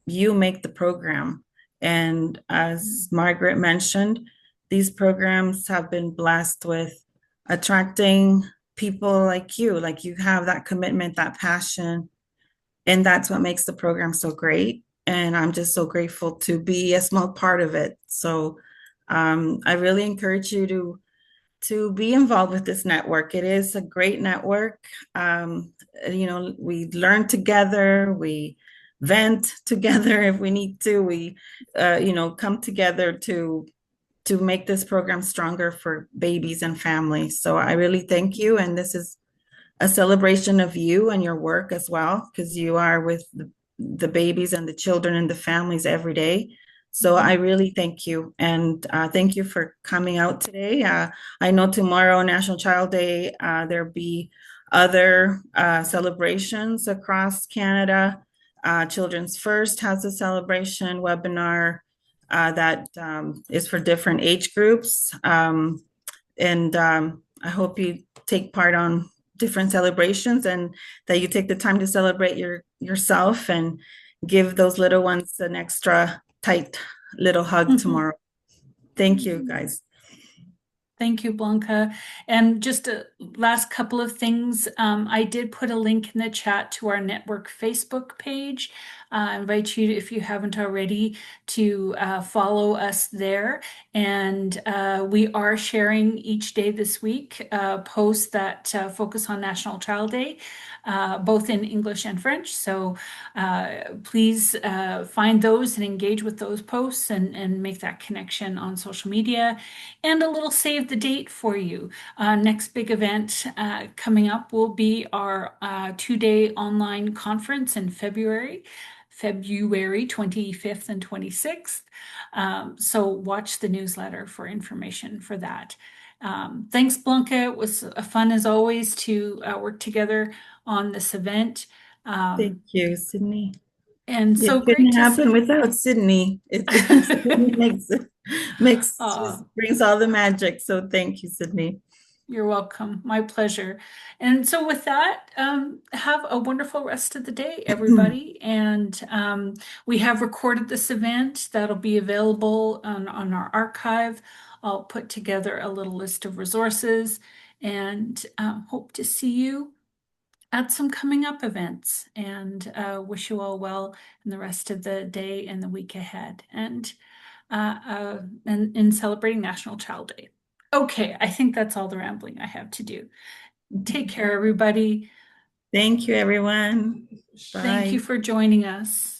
you make the program. And as Margaret mentioned, these programs have been blessed with attracting people like you have that commitment, that passion, and that's what makes the program so great. And I'm just so grateful to be a small part of it. So I really encourage you to be involved with this network. It is a great network. We learn together, we vent together if we need to. We come together to make this program stronger for babies and families. So I really thank you. And this is a celebration of you and your work as well, because you are with the babies and the children and the families every day. So I really thank you. And thank you for coming out today. I know tomorrow, National Child Day, there'll be other celebrations across Canada. Children's First has a celebration webinar that is for different age groups. And I hope you take part on different celebrations, and that you take the time to celebrate yourself and give those little ones an extra tight little hug tomorrow. Thank you, guys. Thank you, Blanca. And just a last couple of things. I did put a link in the chat to our network Facebook page. I invite you, if you haven't already, to follow us there. And we are sharing each day this week posts that focus on National Child Day, both in English and French. So please find those and engage with those posts and make that connection on social media. And a little save the date for you. Next big event coming up will be our 2-day online conference in February. February 25th and 26th. So watch the newsletter for information for that. Thanks, Blanca. It was fun as always to work together on this event. Thank you, Sydney. And so It great couldn't to happen see. without Sydney. It just brings all the magic. So thank you, Sydney. You're welcome. My pleasure. And so with that, have a wonderful rest of the day, everybody. And we have recorded this event that'll be available on our archive. I'll put together a little list of resources and hope to see you at some coming up events, and wish you all well in the rest of the day and the week ahead, and in celebrating National Child Day. Okay, I think that's all the rambling I have to do. Take care, everybody. Thank you, everyone. Bye. Thank you for joining us.